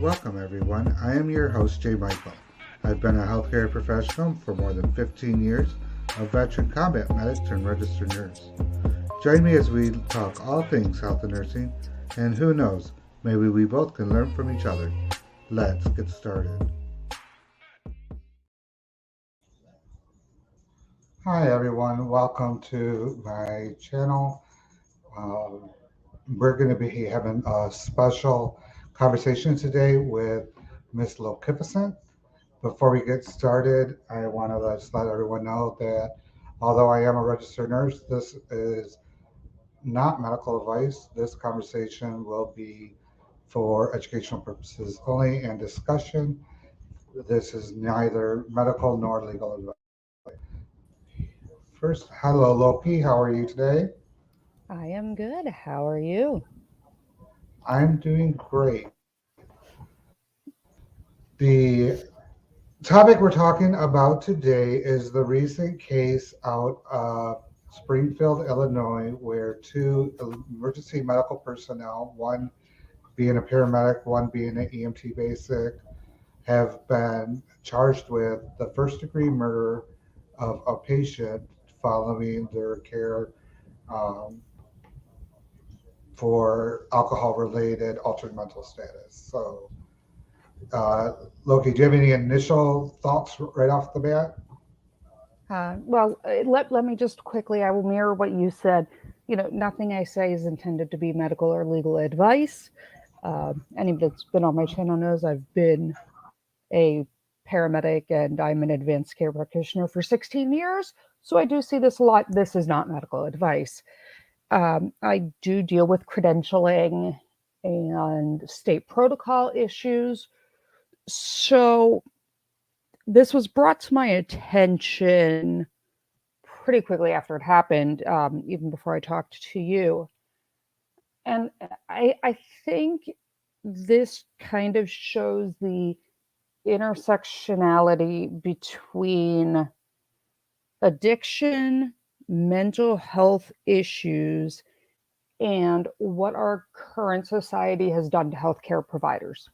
Welcome, everyone. I am your host, Jay Michael. I've been a healthcare professional for more than 15 years, a veteran combat medic turned registered nurse. Join me as we talk all things health and nursing, and who knows, maybe we both can learn from each other. Let's get started. Hi, everyone. Welcome to my channel. Um, we're going to be having a special conversation today with Miss Lokificent. Before we get started, I want to just let everyone know that although I am a registered nurse, this is not medical advice. This conversation will be for educational purposes only and discussion. This is neither medical nor legal advice. First, hello Loki, how are you today? I am good. How are you? I'm doing great. The topic we're talking about today is the recent case out of Springfield, Illinois, where two emergency medical personnel, one being a paramedic, one being an EMT basic, have been charged with the first degree murder of a patient following their care um, for alcohol related altered mental status. So, uh, Loki, do you have any initial thoughts right off the bat? Let me just quickly, I will mirror what you said. Nothing I say is intended to be medical or legal advice. Anybody that's been on my channel knows I've been a paramedic and I'm an advanced care practitioner for 16 years. So I do see this a lot. This is not medical advice. I do deal with credentialing and state protocol issues. So this was brought to my attention pretty quickly after it happened, even before I talked to you. And I think this kind of shows the intersectionality between addiction, mental health issues, and what our current society has done to healthcare providers.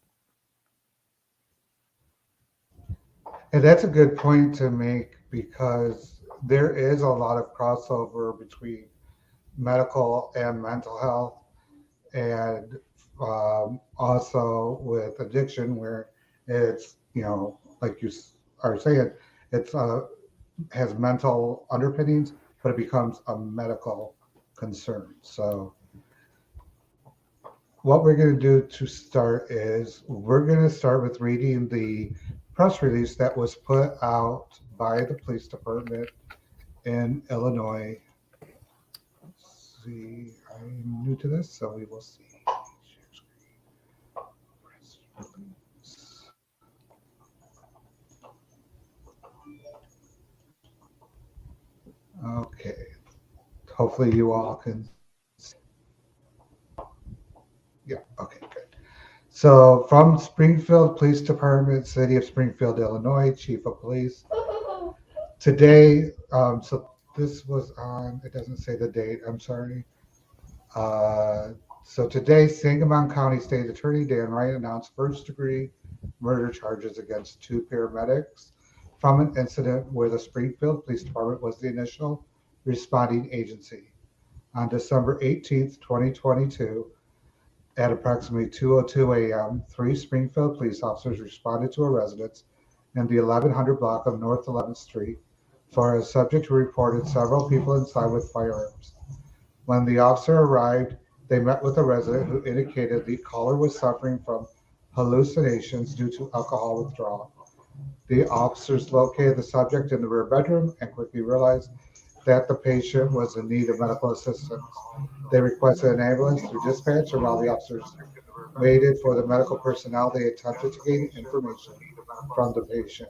And that's a good point to make because there is a lot of crossover between medical and mental health, and also with addiction, where it's, like you are saying, it's has mental underpinnings, but it becomes a medical concern. So what we're going to do to start is we're going to start with reading the press release that was put out by the police department in Illinois. Let's see, I'm new to this, so we will see. Press release. Okay, hopefully you all can. Yeah, okay, good. So from Springfield Police Department, City of Springfield, Illinois, Chief of Police. Today, so this was on, it doesn't say the date, I'm sorry. So today, Sangamon County State Attorney Dan Wright announced first degree murder charges against two paramedics from an incident where the Springfield Police Department was the initial responding agency. On December 18th, 2022, at approximately 2:02 a.m., three Springfield police officers responded to a residence in the 1100 block of North 11th Street for a subject who reported several people inside with firearms. When the officer arrived, they met with a resident who indicated the caller was suffering from hallucinations due to alcohol withdrawal. The officers located the subject in the rear bedroom and quickly realized that the patient was in need of medical assistance. They requested an ambulance through dispatch, and while the officers waited for the medical personnel, they attempted to gain information from the patient.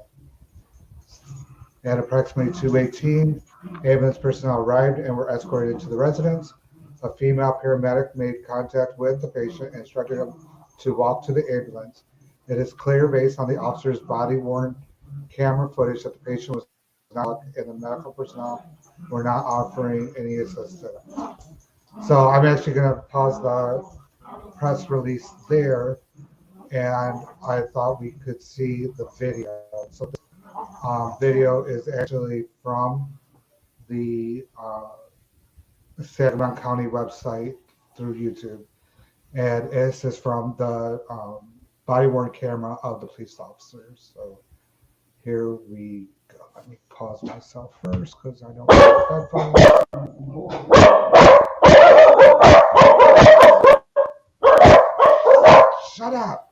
At approximately 2:18, ambulance personnel arrived and were escorted to the residence. A female paramedic made contact with the patient and instructed him to walk to the ambulance. It is clear based on the officer's body-worn camera footage that the patient was not, and the medical personnel were not offering any assistance. So I'm actually going to pause the press release there, and I thought we could see the video. So this video is actually from the Sangamon County website through YouTube, and this is from the body worn camera of the police officers. So here we go. Let me pause myself first because I don't have headphones. Shut up.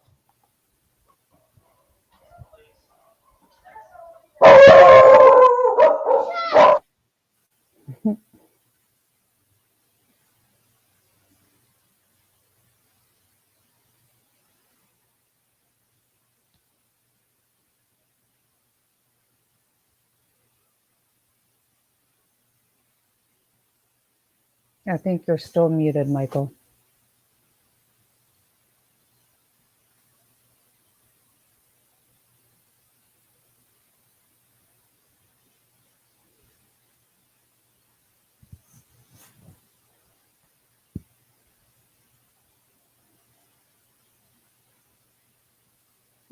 I think you're still muted, Michael.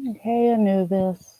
Okay, Anubis.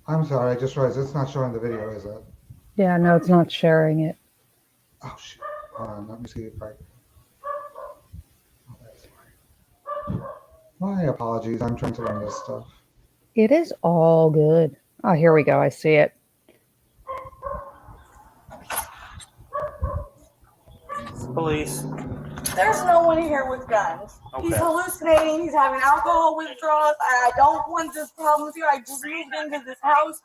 I'm sorry, I just realized it's not showing the video, is it? Yeah, no, it's not sharing it. Oh, shit. Hold on, let me see if I. Oh, that's fine. My apologies, I'm trying to learn this stuff. It is all good. Oh, here we go. I see it. Police. There's no one here with guns. Okay. He's hallucinating. He's having alcohol withdrawals. I don't want this problems here. I just moved into this house.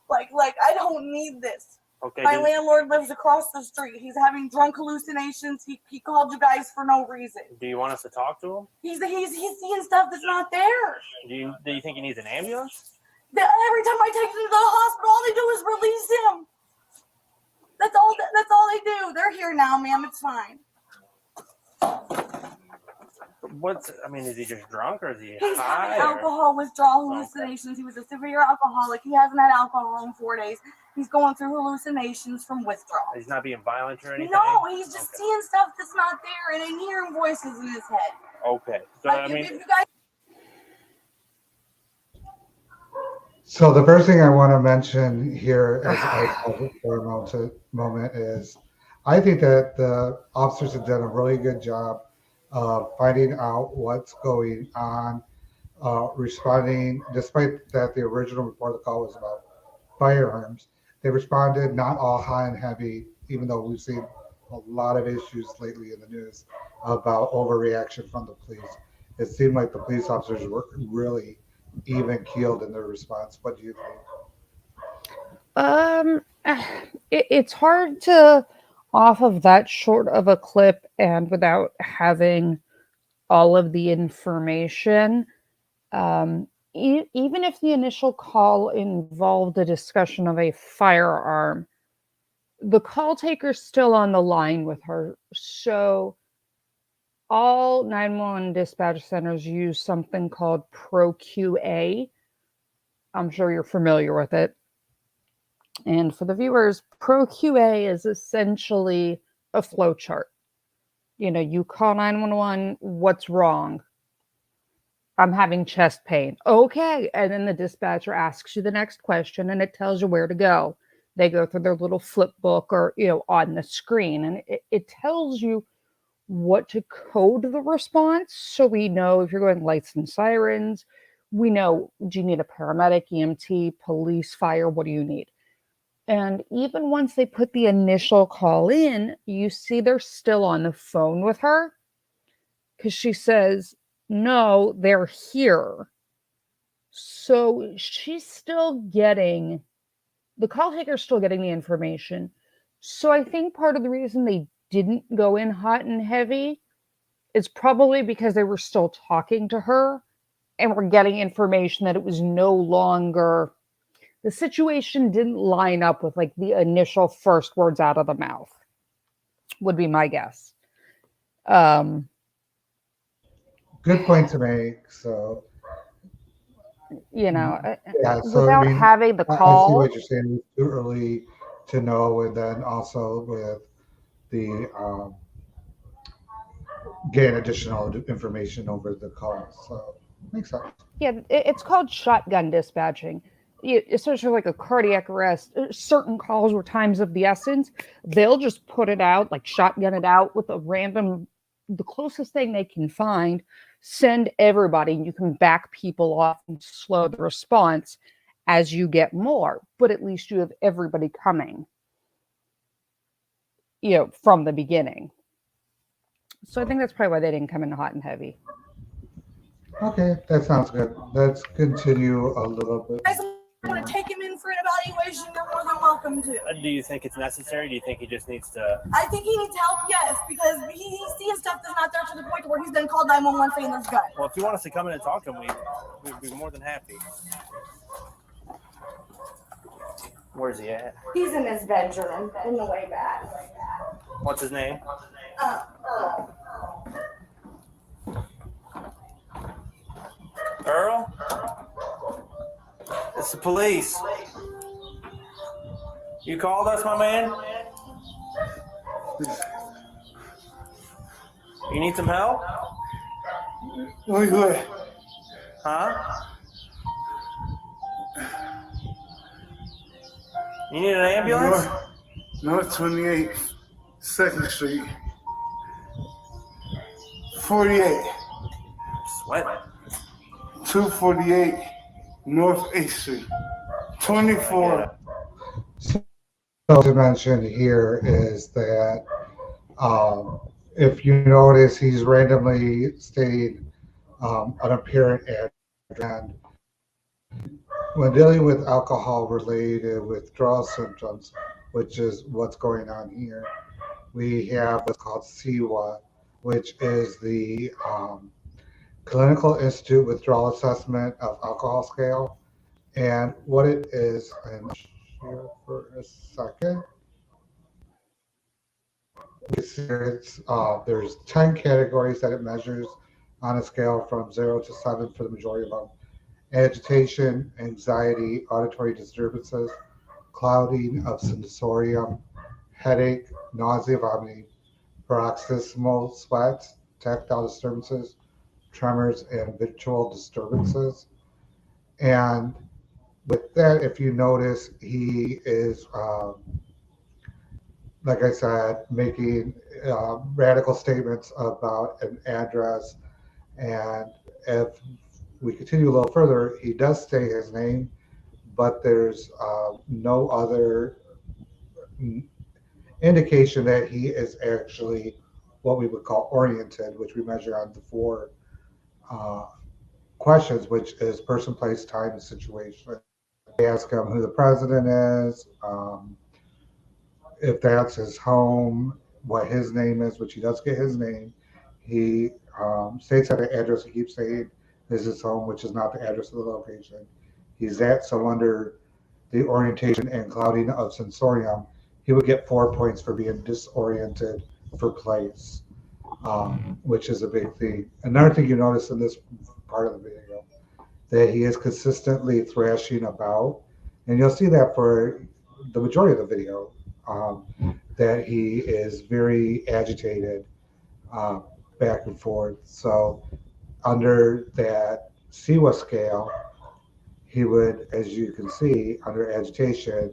Like I don't need this. Okay. My landlord lives across the street. He's having drunk hallucinations. He called you guys for no reason. Do you want us to talk to him? He's seeing stuff that's not there. Do you think he needs an ambulance? Every time I take him to the hospital, all they do is release him. That's all they do. They're here now, ma'am. It's fine. Is he just drunk or is he He's high? having alcohol withdrawal hallucinations. Okay. He was a severe alcoholic. He hasn't had alcohol in 4 days. He's going through hallucinations from withdrawal. He's not being violent or anything? No, he's just seeing stuff that's not there, and I'm hearing voices in his head. Okay. So, if you guys... So the first thing I want to mention here as I pause it for a moment is I think that the officers have done a really good job of finding out what's going on, responding, despite that the original report of the call was about firearms. They responded not all high and heavy, even though we've seen a lot of issues lately in the news about overreaction from the police. It seemed like the police officers were really even keeled in their response. What do you think? It's hard to, off of that short of a clip and without having all of the information, even if the initial call involved a discussion of a firearm, the call taker's still on the line with her. So all 911 dispatch centers use something called ProQA. I'm sure you're familiar with it. And for the viewers, ProQA is essentially a flow chart. You call 911, what's wrong? I'm having chest pain. Okay. And then the dispatcher asks you the next question and it tells you where to go. They go through their little flip book or, on the screen, and it tells you what to code the response. So we know if you're going lights and sirens, we know, do you need a paramedic, EMT, police, fire? What do you need? And even once they put the initial call in, you see they're still on the phone with her because she says, no, they're here. So she's still getting, the call taker's still getting the information. So I think part of the reason they didn't go in hot and heavy is probably because they were still talking to her and were getting information that it was no longer, the situation didn't line up with like the initial first words out of the mouth, would be my guess. Good point to make. So You know, yeah, so I without mean, having the I see call, what you're saying. It's too early to know, and then also with the getting additional information over the call. So makes sense. yeah, it's called shotgun dispatching. Especially like a cardiac arrest, certain calls were times of the essence. They'll just put it out, like shotgun it out with a random, the closest thing they can find, send everybody, and you can back people off and slow the response as you get more. But at least you have everybody coming, from the beginning. So I think that's probably why they didn't come in hot and heavy. Okay, that sounds good. Let's continue a little bit. Guys, I'm going to take him in for an evaluation. You're more than welcome to. Do you think it's necessary? Do you think he just needs to? I think he needs help, yes, because he's seeing stuff that's not there to the point where he's then called 911 saying there's gun. Well, if you want us to come in and talk to him, we'd be more than happy. Where's he at? He's in his bedroom in the way back. What's his name? Earl? It's the police. You called us, my man? You need some help? Wait. Huh? You need an ambulance? North 28, 2nd Street. 48. Sweating. 248 North 8th Street. 24. So to mention here is that if you notice, he's randomly stating an apparent address. When dealing with alcohol-related withdrawal symptoms, which is what's going on here, we have what's called CIWA, which is the Clinical Institute Withdrawal Assessment of Alcohol Scale. And what it is, and here for a second. There's 10 categories that it measures on a scale from 0 to 7 for the majority of them. Agitation, anxiety, auditory disturbances, clouding of sensorium, headache, nausea, vomiting, paroxysmal sweats, tactile disturbances, tremors, and visual disturbances. And with that, if you notice, he is, like I said, making radical statements about an address. And if we continue a little further, he does state his name, but there's no other indication that he is actually what we would call oriented, which we measure on the 4 questions, which is person, place, time, and situation. They ask him who the president is, if that's his home, what his name is, which he does get his name. He states that the address he keeps saying is his home, which is not the address of the location he's at. So under the orientation and clouding of sensorium, he would get 4 points for being disoriented for place, which is a big thing. Another thing you notice in this part of the video, that he is consistently thrashing about, and you'll see that for the majority of the video, that he is very agitated back and forth. So under that CIWA scale, he would, as you can see, under agitation,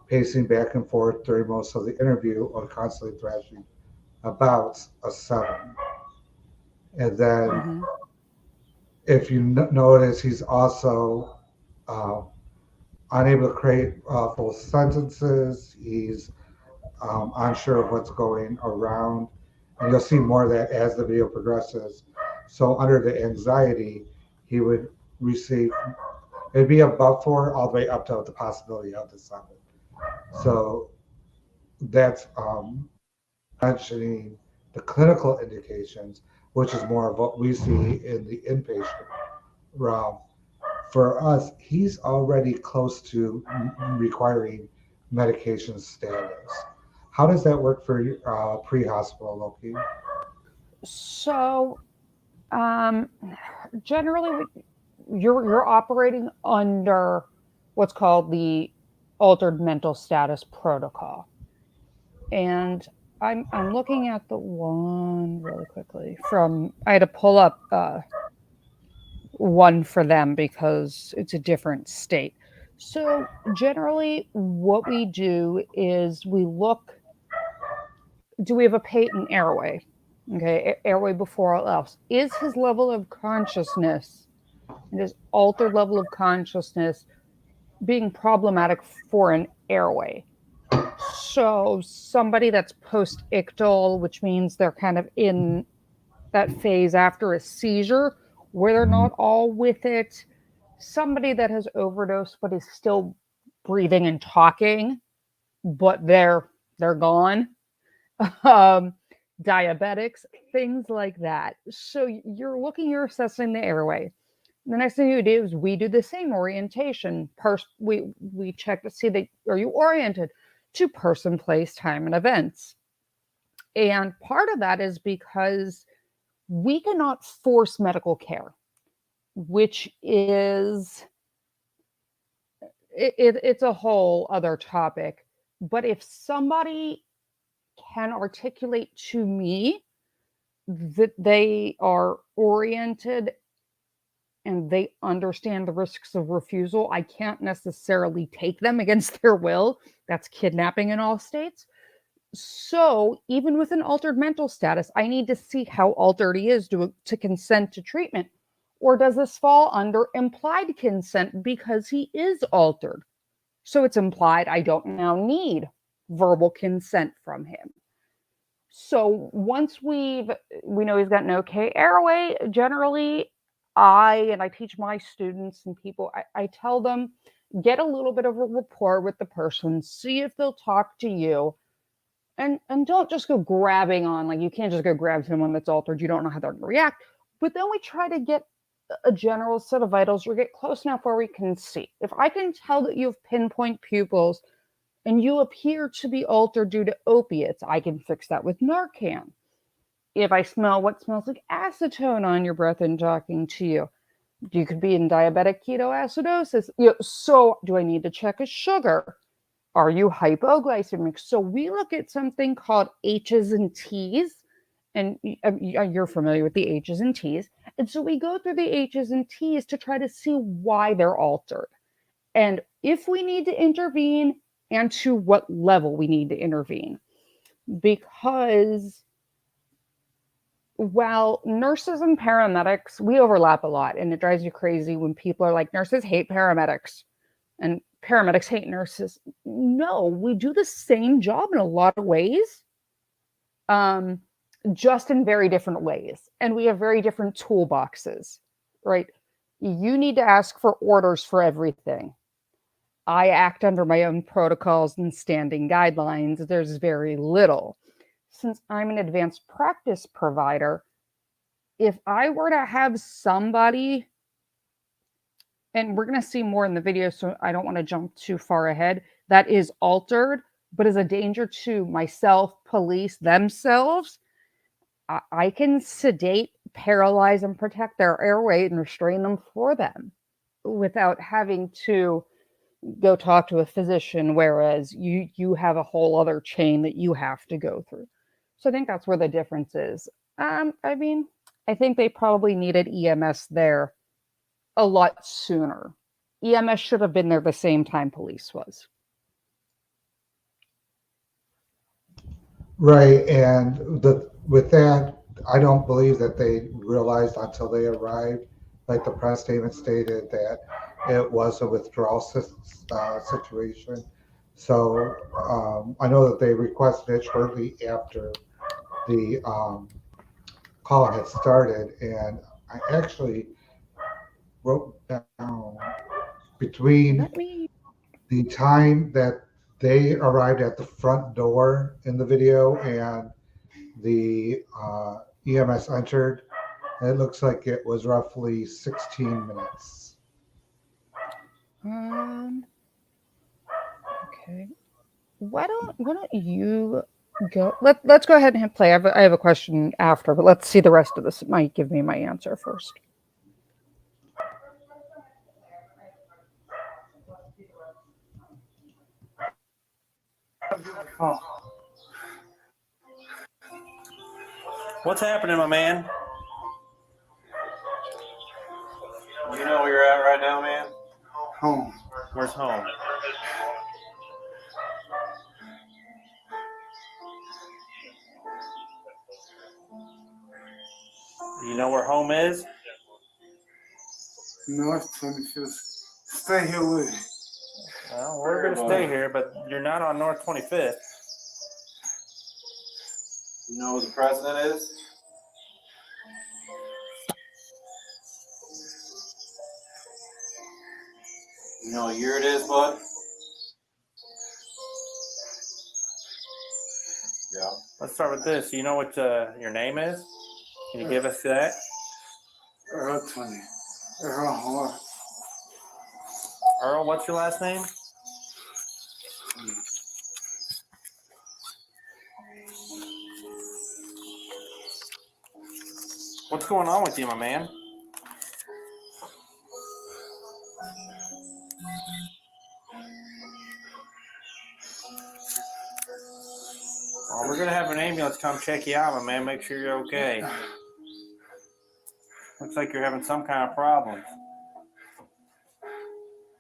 pacing back and forth during most of the interview or constantly thrashing about a 7. And then Mhm. if you notice, he's also uh, unable to create full sentences. He's unsure of what's going around. And you'll see more of that as the video progresses. So under the anxiety, he would receive, it'd be above 4 all the way up to the possibility of the 7. So that's mentioning the clinical indications, which is more of what we see in the inpatient realm. For us, he's already close to requiring medication status. How does that work for pre-hospital, Loki? So, um, generally, you're operating under what's called the altered mental status protocol, and I'm looking at the one really quickly from. I had to pull up one for them because it's a different state. So generally, what we do is we look. Do we have a patent airway? Okay, airway before all else. Is his level of consciousness and his altered level of consciousness being problematic for an airway? So somebody that's post-ictal, which means they're kind of in that phase after a seizure where they're not all with it. Somebody that has overdosed but is still breathing and talking, but they're gone. Um, Diabetics, things like that. So you're assessing the airway. The next thing you do is we do the same orientation. We check to see that are you oriented to person, place, time, and events. And part of that is because we cannot force medical care, which is it's a whole other topic. But if somebody can articulate to me that they are oriented and they understand the risks of refusal, I can't necessarily take them against their will. That's kidnapping in all states. So even with an altered mental status, I need to see how altered he is to consent to treatment. Or does this fall under implied consent because he is altered? So it's implied I don't now need verbal consent from him. So once we know he's got an okay airway, generally I teach my students and people, I tell them, get a little bit of a rapport with the person, see if they'll talk to you. And don't just go grabbing on, like you can't just go grab someone that's altered. You don't know how they're going to react. But then we try to get a general set of vitals or get close enough where we can see. If I can tell that you have pinpoint pupils and you appear to be altered due to opiates, I can fix that with Narcan. If I smell what smells like acetone on your breath and talking to you, you could be in diabetic ketoacidosis. So do I need to check a sugar? Are you hypoglycemic? So we look at something called H's and T's, and you're familiar with the H's and T's. And so we go through the H's and T's to try to see why they're altered. And if we need to intervene, and to what level we need to intervene. Because while nurses and paramedics, we overlap a lot, and it drives you crazy when people are like, nurses hate paramedics and paramedics hate nurses. No, we do the same job in a lot of ways, just in very different ways. And we have very different toolboxes, right? You need to ask for orders for everything. I act under my own protocols and standing guidelines. There's very little. Since I'm an advanced practice provider, if I were to have somebody, and we're going to see more in the video, so I don't want to jump too far ahead, that is altered, but is a danger to myself, police, themselves, I can sedate, paralyze, and protect their airway and restrain them for them without having to go talk to a physician, whereas you have a whole other chain that you have to go through. So I think that's where the difference is. I mean, I think they probably needed EMS there a lot sooner. EMS should have been there the same time police was. Right, and with that, I don't believe that they realized until they arrived, like the press statement stated, that it was a withdrawal situation. So I know that they requested it shortly after the call had started, and I actually wrote down between Let me. the time that they arrived at the front door in the video and the EMS entered, it looks like it was roughly 16 minutes. Um. Okay. Why don't you go? Let's go ahead and hit play. I have a question after, but let's see the rest of this. It might give me my answer first. Oh, What's happening, my man? You know where you're at right now, man? home. Where's home? You know where home is? North 25th. Stay here with me. Well, we're going to stay here, but you're not on North 25th. You know who the president is? You know what year it is, bud? Yeah. Let's start with this. You know what your name is? Can you give us that? Earl 20. Earl Hall. Earl, what's your last name? What's going on with you, my man? Well, we're going to have an ambulance come check you out, my man. Make sure you're okay. Looks like you're having some kind of problem.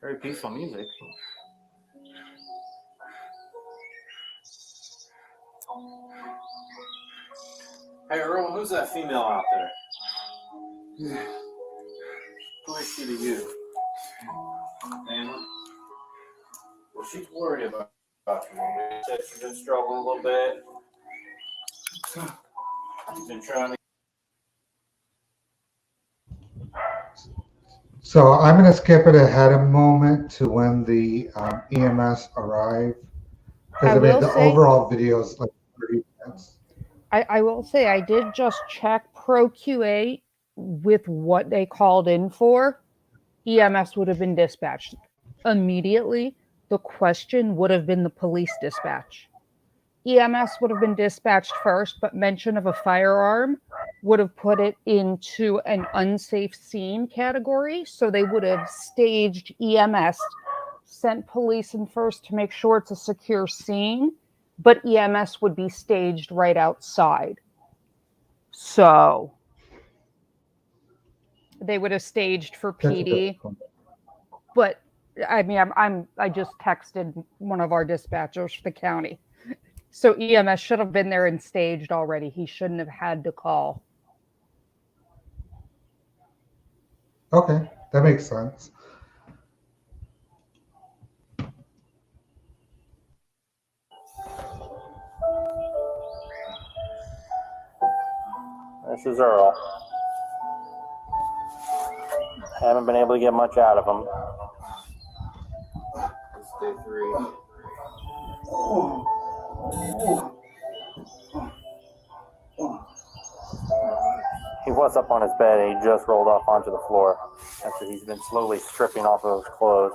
Very peaceful music. Hey, Earl, who's that female out there? Yeah. Who is she to you? Family? Well, she's worried about you. She said she's been struggling a little bit. She's been trying to. So I'm going to skip it ahead a moment to when the EMS arrived, because I mean will the say- overall video is like 30 minutes. I will say I did just check ProQA with what they called in for. EMS would have been dispatched immediately. The question would have been the police dispatch. EMS would have been dispatched first, but mention of a firearm would have put it into an unsafe scene category. So they would have staged EMS, sent police in first to make sure it's a secure scene, but EMS would be staged right outside. So they would have staged for That's a PD, good point. but I mean, I just texted one of our dispatchers for the county. So EMS should have been there and staged already. He shouldn't have had to call. Okay, that makes sense. This is Earl. Haven't been able to get much out of him. It's day 3. He was up on his bed and he just rolled off onto the floor after he's been slowly stripping off of his clothes.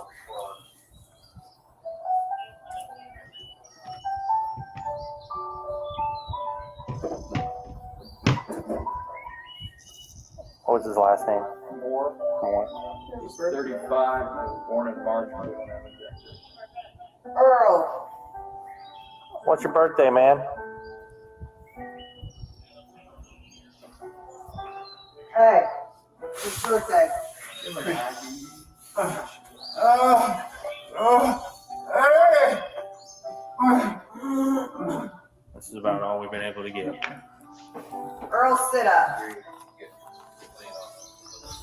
What was his last name? Moore. He's 35. He was born in March. Earl. What's your birthday, man? Hey. It's birthday. Hey! This is about all we've been able to get. Earl, sit up.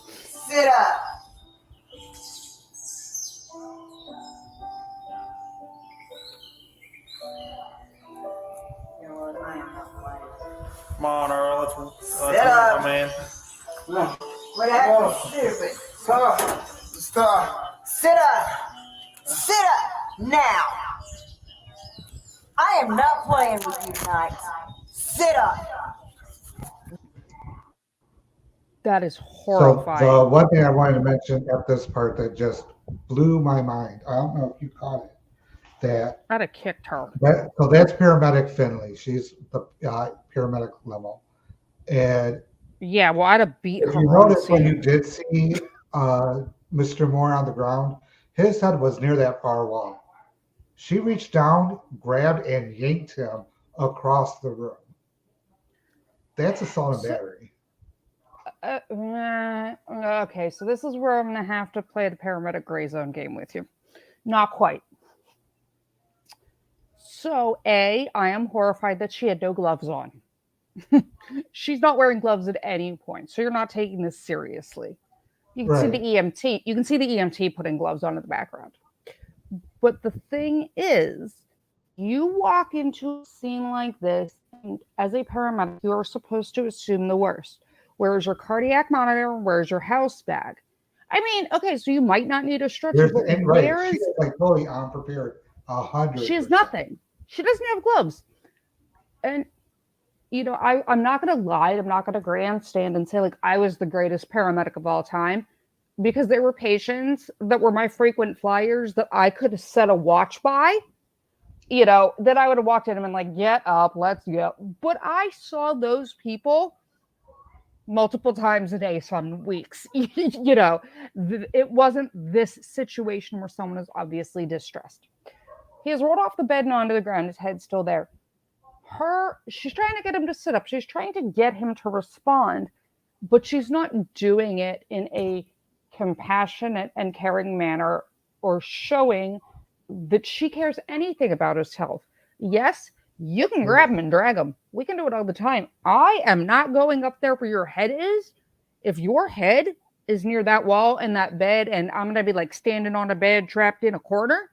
Sit up. You know what? I am not playing. Come on, Earl. Let's Sit up. my man. No. What happened? Stupid. Stop. Stop. Sit up. Sit up now. I am not playing with you tonight. Sit up. That is So horrifying. the one thing I wanted to mention at this part that just blew my mind, I don't know if you caught it, that I'd have kicked her. so that's Paramedic Finley. She's the paramedic level. And Yeah, well, I'd have beat if her. you on notice when you scene. did see Mr. Moore on the ground, his head was near that far wall. She reached down, grabbed, and yanked him across the room. That's assault and battery. Okay, so this is where I'm going to have to play the paramedic gray zone game with you. Not quite. So, I am horrified that she had no gloves on. She's not wearing gloves at any point, so you're not taking this seriously. You can see the EMT. You can see the EMT putting gloves on in the background. But the thing is, you walk into a scene like this, and as a paramedic, you are supposed to assume the worst. Where's your cardiac monitor? Where's your house bag? I mean, okay, so you might not need a stretcher, but where She is... is like totally unprepared. 100%. She has nothing. She doesn't have gloves. And, you know, I'm not going to lie. I'm not going to grandstand and say, like, I was the greatest paramedic of all time. Because there were patients that were my frequent flyers that I could have set a watch by, you know, that I would have walked in and been like, get up, let's go. But I saw those people multiple times a day, some weeks. You know, it wasn't this situation where someone is obviously distressed. He has rolled off the bed and onto the ground. His head's still there. She's trying to get him to sit up. She's trying to get him to respond, but she's not doing it in a compassionate and caring manner or showing that she cares anything about his health. Yes, you can grab him and drag him. We can do it all the time. I am not going up there where your head is. If your head is near that wall and that bed, and I'm going to be like standing on a bed trapped in a corner,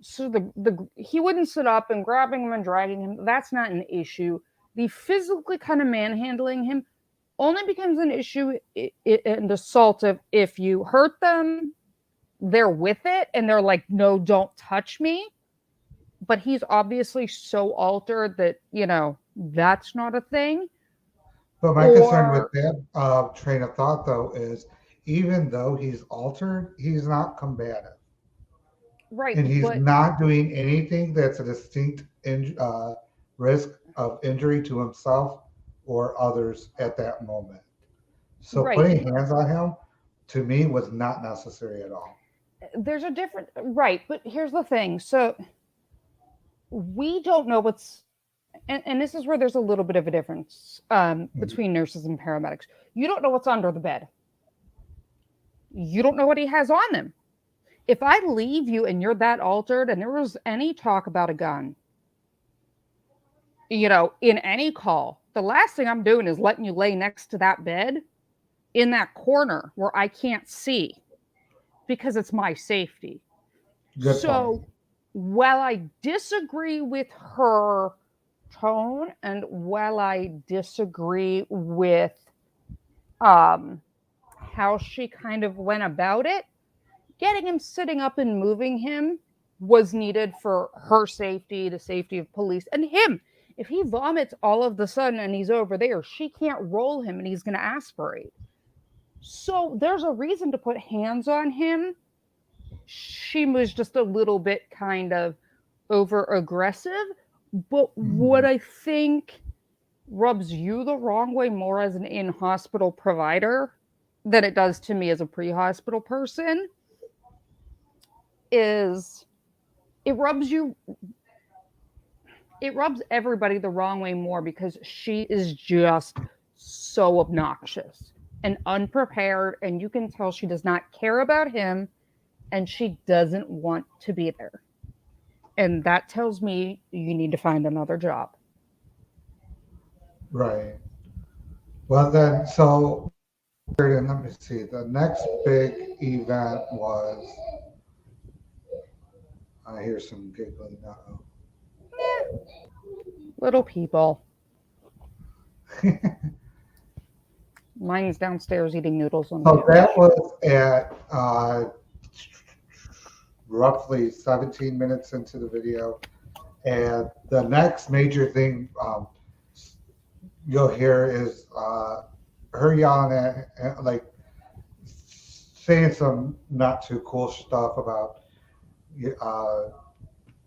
so he wouldn't sit up, and grabbing him and dragging him, that's not an issue. The physically kind of manhandling him only becomes an issue and assaultive if you hurt them, they're with it, and they're like, no, don't touch me. But he's obviously so altered that, you know, that's not a thing. But my concern with that train of thought, though, is even though he's altered, he's not combative. Right. And he's not doing anything that's a distinct risk of injury to himself or others at that moment. So putting hands on him, to me, was not necessary at all. There's a different, right, but here's the thing. So we don't know what's, and this is where there's a little bit of a difference between nurses and paramedics. You don't know what's under the bed. You don't know what he has on him. If I leave you and you're that altered and there was any talk about a gun, you know, in any call, the last thing I'm doing is letting you lay next to that bed in that corner where I can't see, because it's my safety. Good so point. While I disagree with her tone, and while I disagree with how she kind of went about it, getting him sitting up and moving him was needed for her safety, the safety of police, and him. If he vomits all of the sudden and he's over there, she can't roll him and he's going to aspirate. So there's a reason to put hands on him. She was just a little bit kind of over aggressive. But what I think rubs you the wrong way more as an in-hospital provider than it does to me as a pre-hospital person is it rubs everybody the wrong way more, because she is just so obnoxious and unprepared, and you can tell she does not care about him and she doesn't want to be there. And that tells me you need to find another job. Right. Well, then, so and let me see. The next big event was. I hear some giggling now. Little people. Mine's downstairs eating noodles on the So couch. that was at roughly 17 minutes into the video. And the next major thing you'll hear is her yelling at, like, saying some not too cool stuff about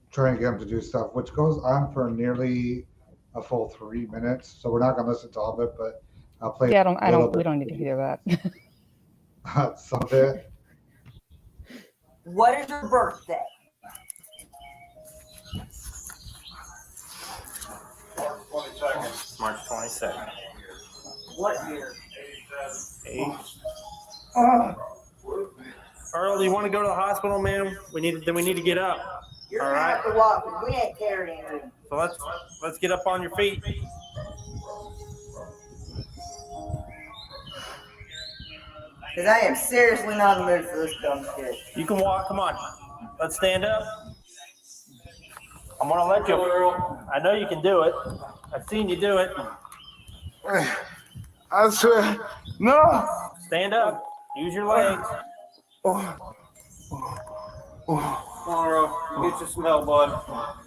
trying to get him to do stuff, which goes on for nearly a full 3 minutes. So we're not going to listen to all of it, but I'll play Yeah, a little we bit. don't need to hear that. Some of it. What is your birthday? March 22nd. What year? 8. Earl, you want to go to the hospital, man? We need to get up. You're All gonna right. have to walk, 'cause we ain't carrying you. So let's get up on your feet. Because I am seriously not in the mood for this dumb shit. You can walk. Come on. Let's stand up. I'm gonna let you. I know you can do it. I've seen you do it. I swear, no. Stand up. Use your legs. Come on, Earl. Get you some help, bud.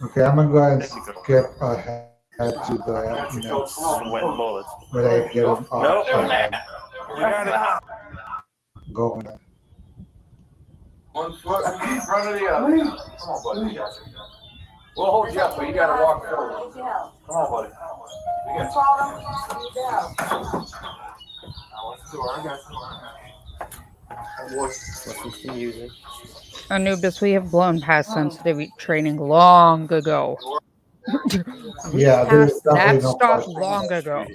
Okay, I'm going to go ahead and skip ahead to the next Sweating bullets. where they get him Nope. up We got it. going. One foot in front of the other. Come on, buddy. We'll hold you up, but you gotta walk forward. Come on, buddy. You got Anubis, we have blown past sensitivity training long ago. Yeah, there's Passed that definitely no stop question. long ago.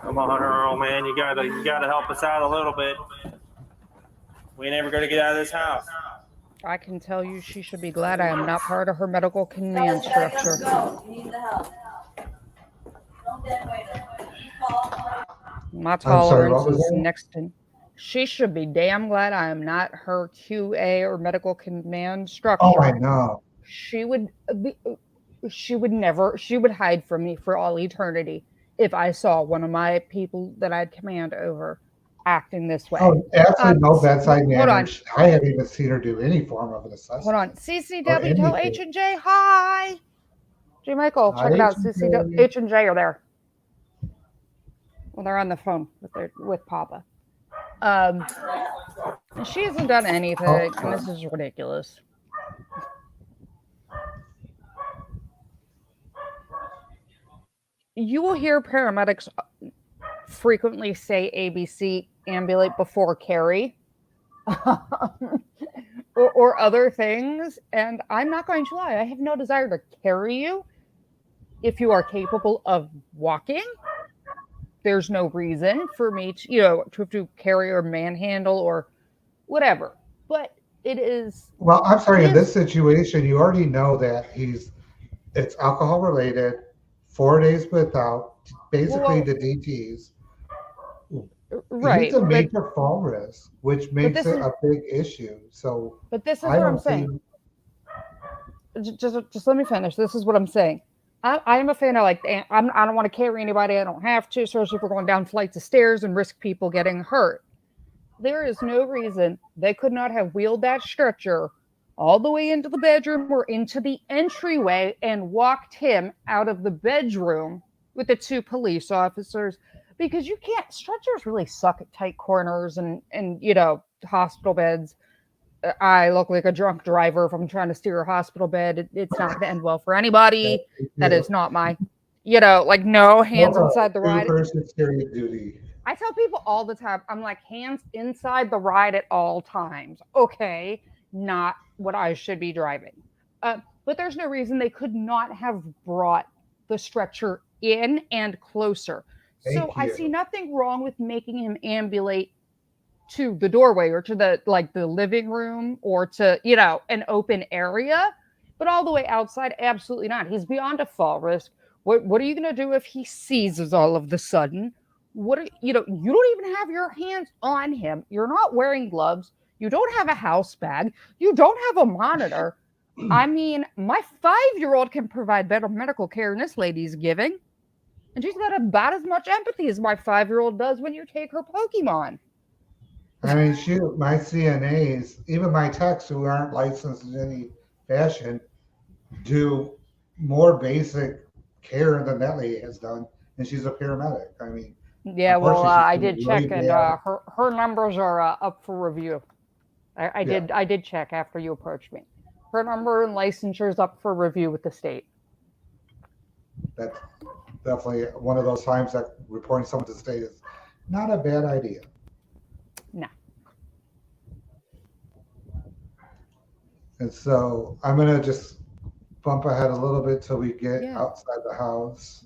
Come on, Earl, man. You gotta help us out a little bit. We ain't ever gonna get out of this house. I can tell you she should be glad I am not part of her medical command structure. Go. You need the help. Don't dead weight her. My I'm sorry, tolerance what was is that? next to. She should be damn glad I am not her QA or medical command structure. Oh, I know. She would hide from me for all eternity if I saw one of my people that I'd command over acting this way. Oh, absolutely no bedside hold on. manners. I haven't even seen her do any form of an assessment. Hold on. Or CCW, tell anything. H&J hi. J. Michael, check Hi, it out. H&J. CCW, H&J are there. Well, they're on the phone with Papa. She hasn't done anything. And this is ridiculous. You will hear paramedics frequently say ABC, ambulate before carry, or other things. And I'm not going to lie, I have no desire to carry you if you are capable of walking. There's no reason for me to carry or manhandle or whatever. But it is. Well, I'm sorry. In this situation, you already know that it's alcohol related. 4 days without, basically the DTs. Right. He's a major fall risk, which makes it a big issue. So, but this is what I'm saying. Just let me finish. This is what I'm saying. I am a fan of I don't want to carry anybody. I don't have to, especially if we're going down flights of stairs and risk people getting hurt. There is no reason they could not have wheeled that stretcher all the way into the bedroom or into the entryway and walked him out of the bedroom with the 2 police officers, because you can't. Stretchers really suck at tight corners and hospital beds. I look like a drunk driver if I'm trying to steer a hospital bed. It's not going to end well for anybody. That is not my, no hands inside the ride. Duty. I tell people all the time, I'm like, hands inside the ride at all times. Okay, not what I should be driving. But there's no reason they could not have brought the stretcher in and closer. I see nothing wrong with making him ambulate to the doorway or to the living room or to, an open area. But all the way outside, absolutely not. He's beyond a fall risk. What are you going to do if he seizes all of the sudden? You don't even have your hands on him. You're not wearing gloves. You don't have a house bag. You don't have a monitor. I mean, my 5-year-old can provide better medical care than this lady's giving. And she's got about as much empathy as my 5-year-old does when you take her Pokemon. I mean, shoot, my CNAs, even my techs who aren't licensed in any fashion, do more basic care than that lady has done, and she's a paramedic. I mean, Yeah, well, unfortunately, she's I doing did really check, and bad. her numbers are up for review. I Yeah. did check after you approached me. Her number and licensure is up for review with the state. That's definitely one of those times that reporting someone to the state is not a bad idea. No. And so I'm going to just bump ahead a little bit till we get Yeah. outside the house.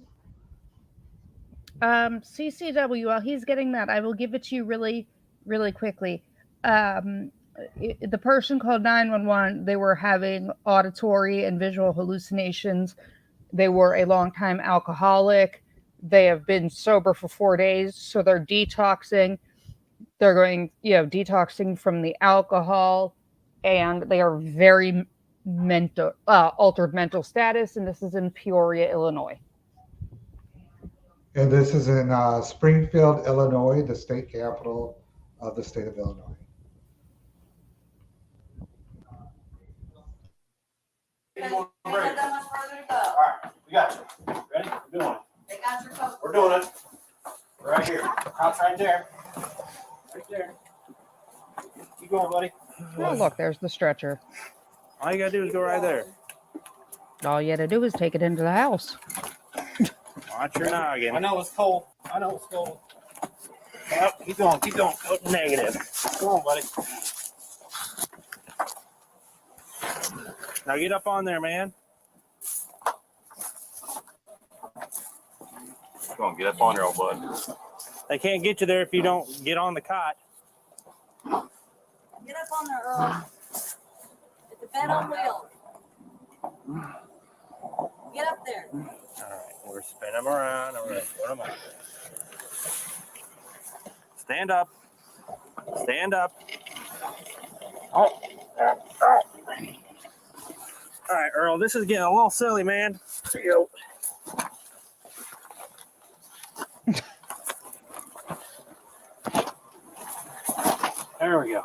CCW, while he's getting that, I will give it to you really, really quickly. The person called 911. They were having auditory and visual hallucinations. They were a long-time alcoholic. They have been sober for 4 days, so they're detoxing. They're going, detoxing from the alcohol, and they are very altered mental status, and this is in Peoria, Illinois. And this is in Springfield, Illinois, the state capital of the state of Illinois. All right, we got you. Ready? We're doing it. They got your coat. We're doing it. Right here. House right there. Right there. Keep going, buddy. Oh, look, there's the stretcher. All you gotta do is go right there. All you had to do is take it into the house. Watch your noggin. I know it's cold. I know it's cold. Yep, keep going, keep going. Oh, negative. Come on, buddy. Now get up on there, man. Come on, get up on there, old bud. They can't get you there if you don't get on the cot. Get up on there, Earl. It's a bed on wheels. Get up there. All right, we're spinning them around and we're gonna put them up. Stand up. Stand up. Oh. All right, Earl, this is getting a little silly, man. Here you go. There we go.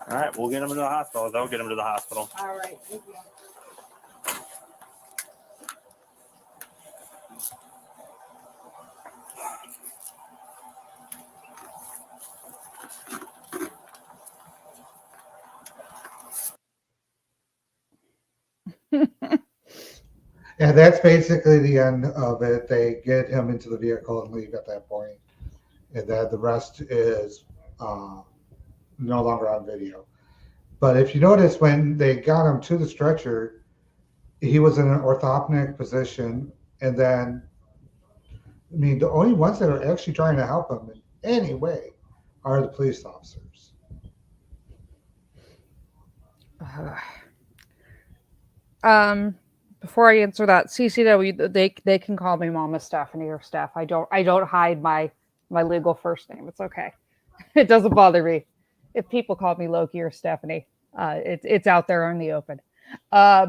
All right, we'll get them to the hospital. They'll get them to the hospital. All right. Thank you. And that's basically the end of it. They get him into the vehicle and leave at that point. And then the rest is no longer on video. But if you notice, when they got him to the stretcher, he was in an orthopneic position. And then, I mean, the only ones that are actually trying to help him in any way are the police officers. Before I answer that, CCW, they can call me Mama Stephanie or Steph. I don't hide my legal first name. It's okay. It doesn't bother me if people call me Loki or Stephanie. It's out there in the open. Yeah,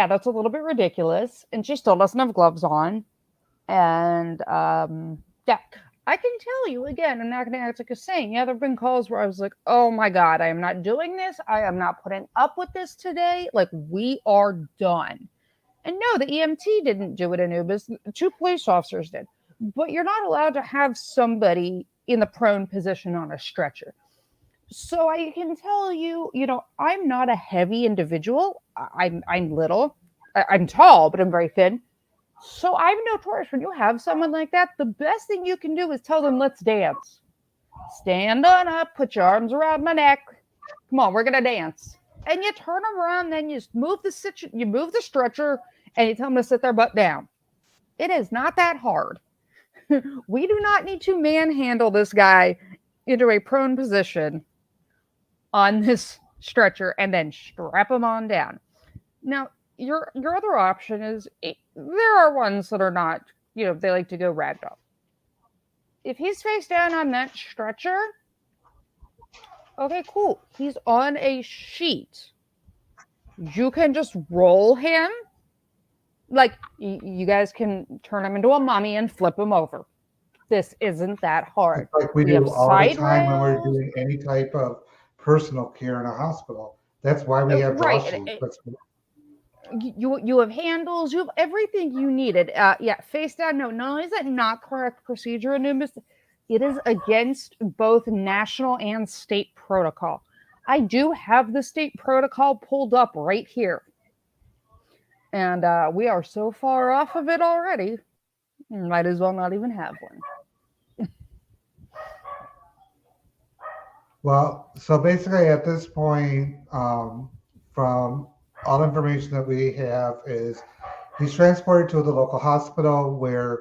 that's a little bit ridiculous. And she still doesn't have gloves on. And yeah, I can tell you again, I'm not going to act like a saint. Yeah, there have been calls where I was like, oh my God, I am not doing this. I am not putting up with this today. Like, we are done. And no, the EMT didn't do it in Ubis. 2 police officers did. But you're not allowed to have somebody in the prone position on a stretcher. So I can tell you, I'm not a heavy individual. I'm little. I'm tall, but I'm very thin. So I'm notorious when you have someone like that, the best thing you can do is tell them, let's dance. Stand on up, put your arms around my neck. Come on, we're gonna dance. And you turn them around, then you move the stretcher, and you tell them to sit their butt down. It is not that hard. We do not need to manhandle this guy into a prone position on this stretcher and then strap him on down. Now, your other option is there are ones that are not, they like to go ragdoll. If he's face down on that stretcher, okay, cool. He's on a sheet. You can just roll him. Like, you guys can turn him into a mummy and flip him over. This isn't that hard. It's like we do all the time when we're doing any type of personal care in a hospital. That's why we have draw sheets. You have handles, you have everything you needed. Face down. No, not only is that not correct procedure, Anubis, it is against both national and state protocol. I do have the state protocol pulled up right here. And we are so far off of it already, might as well not even have one. Well, so basically at this point, from all the information that we have is he's transported to the local hospital where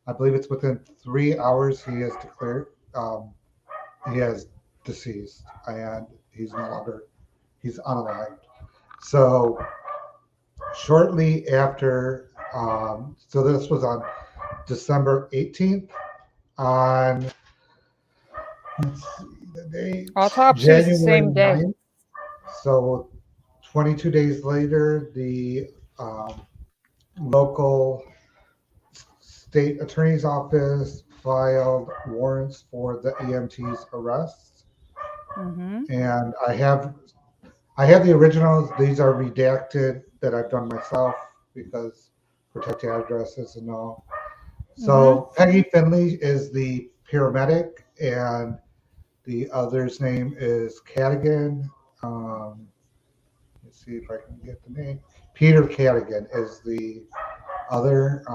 I believe it's within 3 hours he is declared he has deceased and he's unalived. So shortly after, so this was on December 18th. On, let's see the date. Autopsy is the same day. 9th. So 22 days later, the local state attorney's office filed warrants for the EMT's arrests. Mm-hmm. And I have the originals. These are redacted that I've done myself because protect addresses and all. So Peggy Finley is the paramedic, and the other's name is Cadigan. Let's see if I can get the name. Peter Cadigan is the other,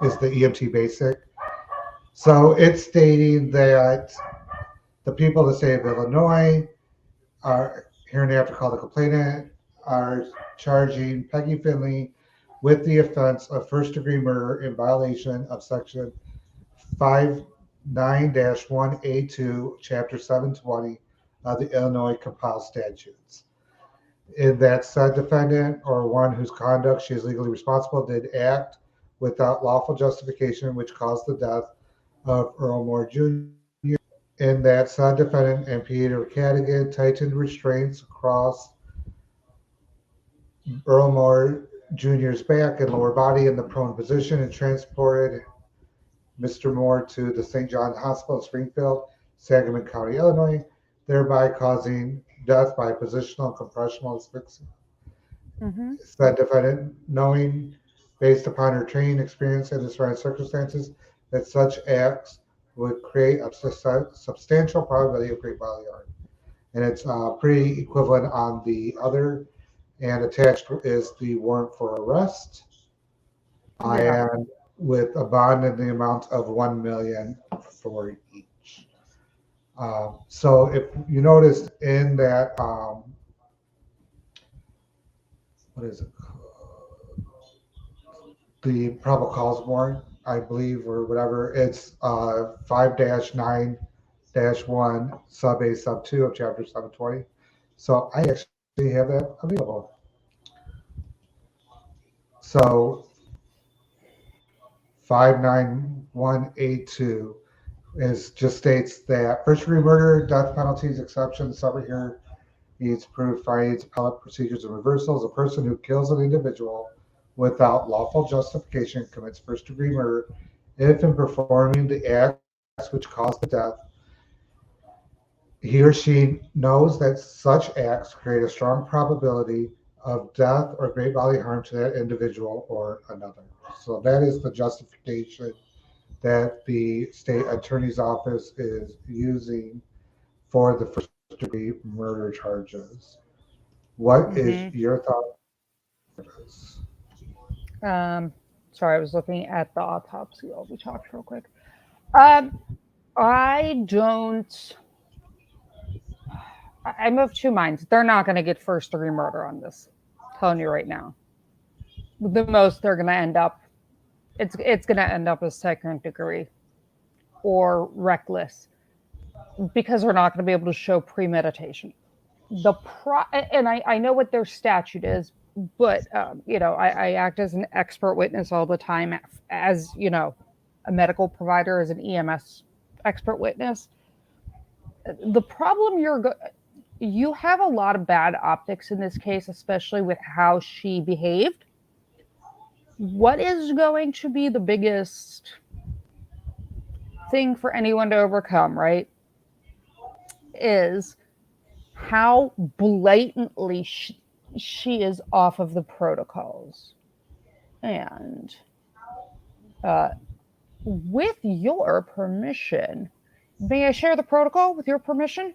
is the EMT basic. So it's stating that the people of the state of Illinois are hereinafter have to call the complainant, are charging Peggy Finley with the offense of first-degree murder in violation of Section 59-1A2, Chapter 720 of the Illinois Compiled Statutes. In that said defendant or one whose conduct she is legally responsible did act without lawful justification which caused the death of Earl Moore Jr. In that said defendant and Peter Cadigan tightened restraints across Earl Moore Jr.'s back and lower body in the prone position and transported Mr. Moore to the St. John's Hospital in Springfield, Sangamon County, Illinois, thereby causing death by positional and compressional asphyxia. Said defendant, knowing based upon her training, experience, and the surrounding circumstances that such acts would create a substantial probability of great bodily harm. And it's pretty equivalent on the other. And attached is the warrant for arrest, and with a bond in the amount of $1 million for each. So if you notice in that, what is it called? The probable cause warrant, I believe, or whatever, it's 5-9-1 sub A sub 2 of Chapter 720. So I actually have that available. So 591A2 just states that first-degree murder, death penalties, exceptions, summary here needs proof, findings, appellate procedures, and reversals. A person who kills an individual without lawful justification commits first-degree murder if in performing the acts which cause the death, he or she knows that such acts create a strong probability of death or great bodily harm to that individual or another. So that is the justification that the state attorney's office is using for the first-degree murder charges. What is your thought on this? Sorry, I was looking at the autopsy while we talked real quick. I'm of two minds. They're not going to get first-degree murder on this. I'm telling you right now. The most they're going to end up, it's going to end up as second degree or reckless, because we're not going to be able to show premeditation. And I know what their statute is, but I act as an expert witness all the time, as a medical provider, as an EMS expert witness. The problem you have a lot of bad optics in this case, especially with how she behaved. What is going to be the biggest thing for anyone to overcome, right? Is how blatantly she is off of the protocols. And with your permission, may I share the protocol with your permission?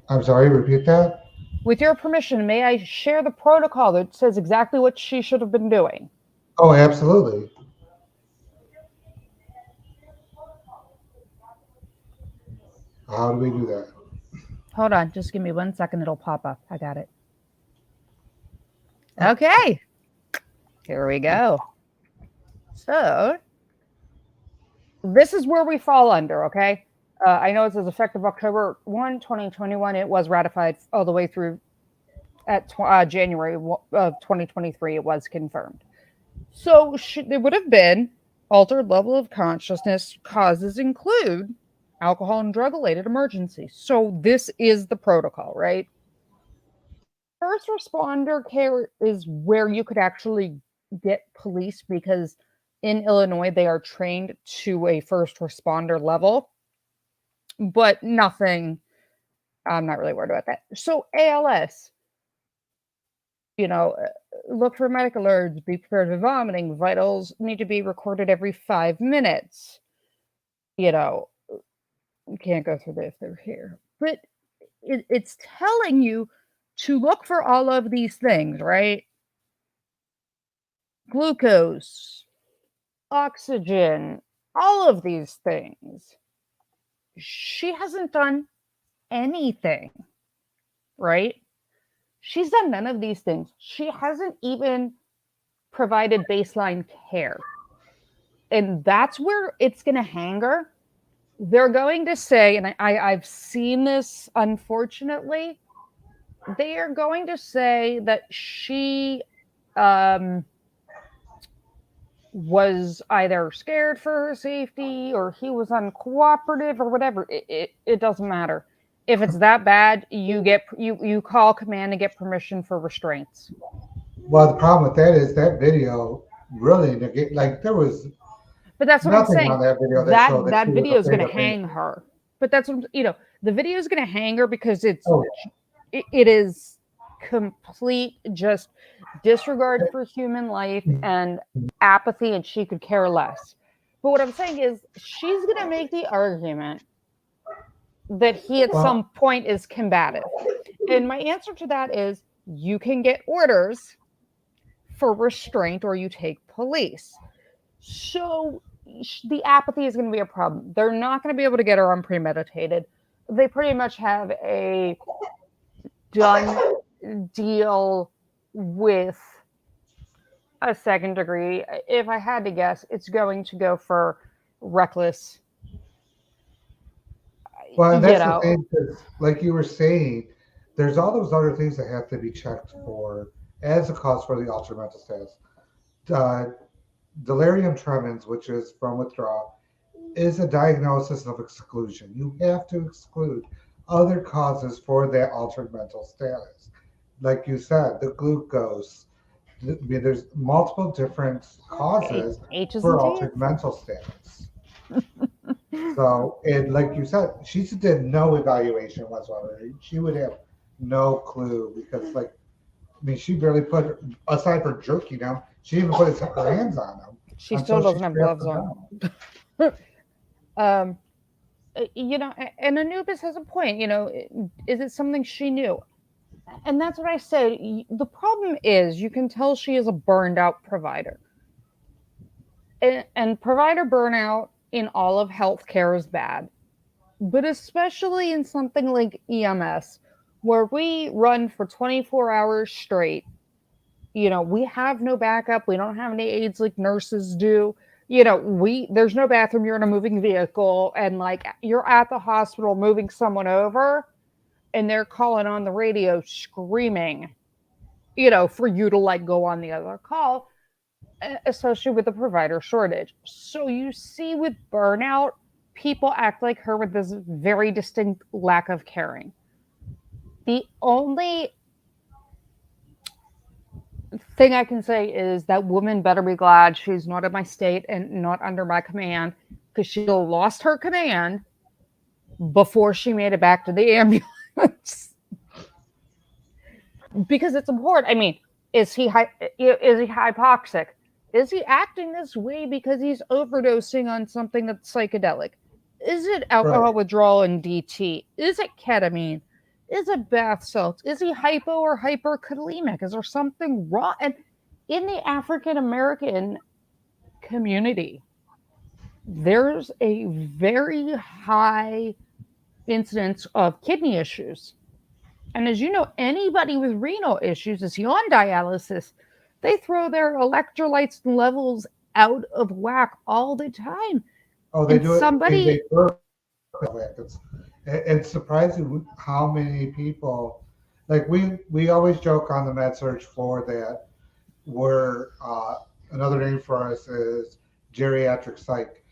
I'm sorry, repeat that? With your permission, may I share the protocol that says exactly what she should have been doing? Oh, absolutely. How do we do that? Hold on, just give me 1 second. It'll pop up. I got it. Okay. Here we go. So, this is where we fall under, okay? I know it says effective October 1, 2021. It was ratified all the way through at January of 2023. It was confirmed. So, there would have been altered level of consciousness. Causes include alcohol and drug-related emergencies. So this is the protocol, right? First responder care is where you could actually get police, because in Illinois, they are trained to a first responder level, but nothing, I'm not really worried about that. So ALS, look for medical alerts, be prepared for vomiting, vitals need to be recorded every 5 minutes, You can't go through this if they're here. But it's telling you to look for all of these things, right? Glucose, oxygen, all of these things. She hasn't done anything, right? She's done none of these things. She hasn't even provided baseline care. And that's where it's going to hang her. They're going to say, and I've seen this, unfortunately, they are going to say that she was either scared for her safety, or he was uncooperative, or whatever. It doesn't matter. If it's that bad, you call command and get permission for restraints. Well, the problem with that is that video really, there was. But that's what I'm saying. On that video that video is going to hang her. But that's what the video is going to hang her, because it is complete just disregard for human life and apathy, and she could care less. But what I'm saying is, she's going to make the argument that he at some point is combative. And my answer to that is, you can get orders for restraint, or you take police. So the apathy is going to be a problem. They're not going to be able to get her unpremeditated. They pretty much have a done deal with a second degree. If I had to guess, it's going to go for reckless. Well, and that's the thing, like you were saying, there's all those other things that have to be checked for as a cause for the altered mental status. Delirium tremens, which is from withdrawal, is a diagnosis of exclusion. You have to exclude other causes for that altered mental status. Like you said, the glucose. There's multiple different causes for altered mental status. So, and like you said, she did no evaluation whatsoever. She would have no clue, because, she barely put, aside for jerking him, she didn't even put her hands on him. She still doesn't have gloves on. And Anubis has a point. Is it something she knew? And that's what I said. The problem is you can tell she is a burned out provider. And provider burnout in all of healthcare is bad, but especially in something like EMS, where we run for 24 hours straight. We have no backup. We don't have any aides like nurses do. There's no bathroom. You're in a moving vehicle, and like you're at the hospital moving someone over, and they're calling on the radio screaming, for you to like go on the other call, especially with the provider shortage. So you see with burnout, people act like her with this very distinct lack of caring. The only thing I can say is that woman better be glad she's not in my state and not under my command, because she lost her command before she made it back to the ambulance. Because it's important. I mean, is he hypoxic? Is he acting this way because he's overdosing on something that's psychedelic? Is it alcohol Right. withdrawal and DT? Is it ketamine? Is it bath salts? Is he hypo or hyperkalemic? Is there something wrong? And in the African American community, there's a very high incidence of kidney issues. And as you know, anybody with renal issues is on dialysis. They throw their electrolytes levels out of whack all the time. Oh, they And do it. somebody, They work with it. It's surprising how many people, like we always joke on the med search floor that we're another name for us is geriatric psych,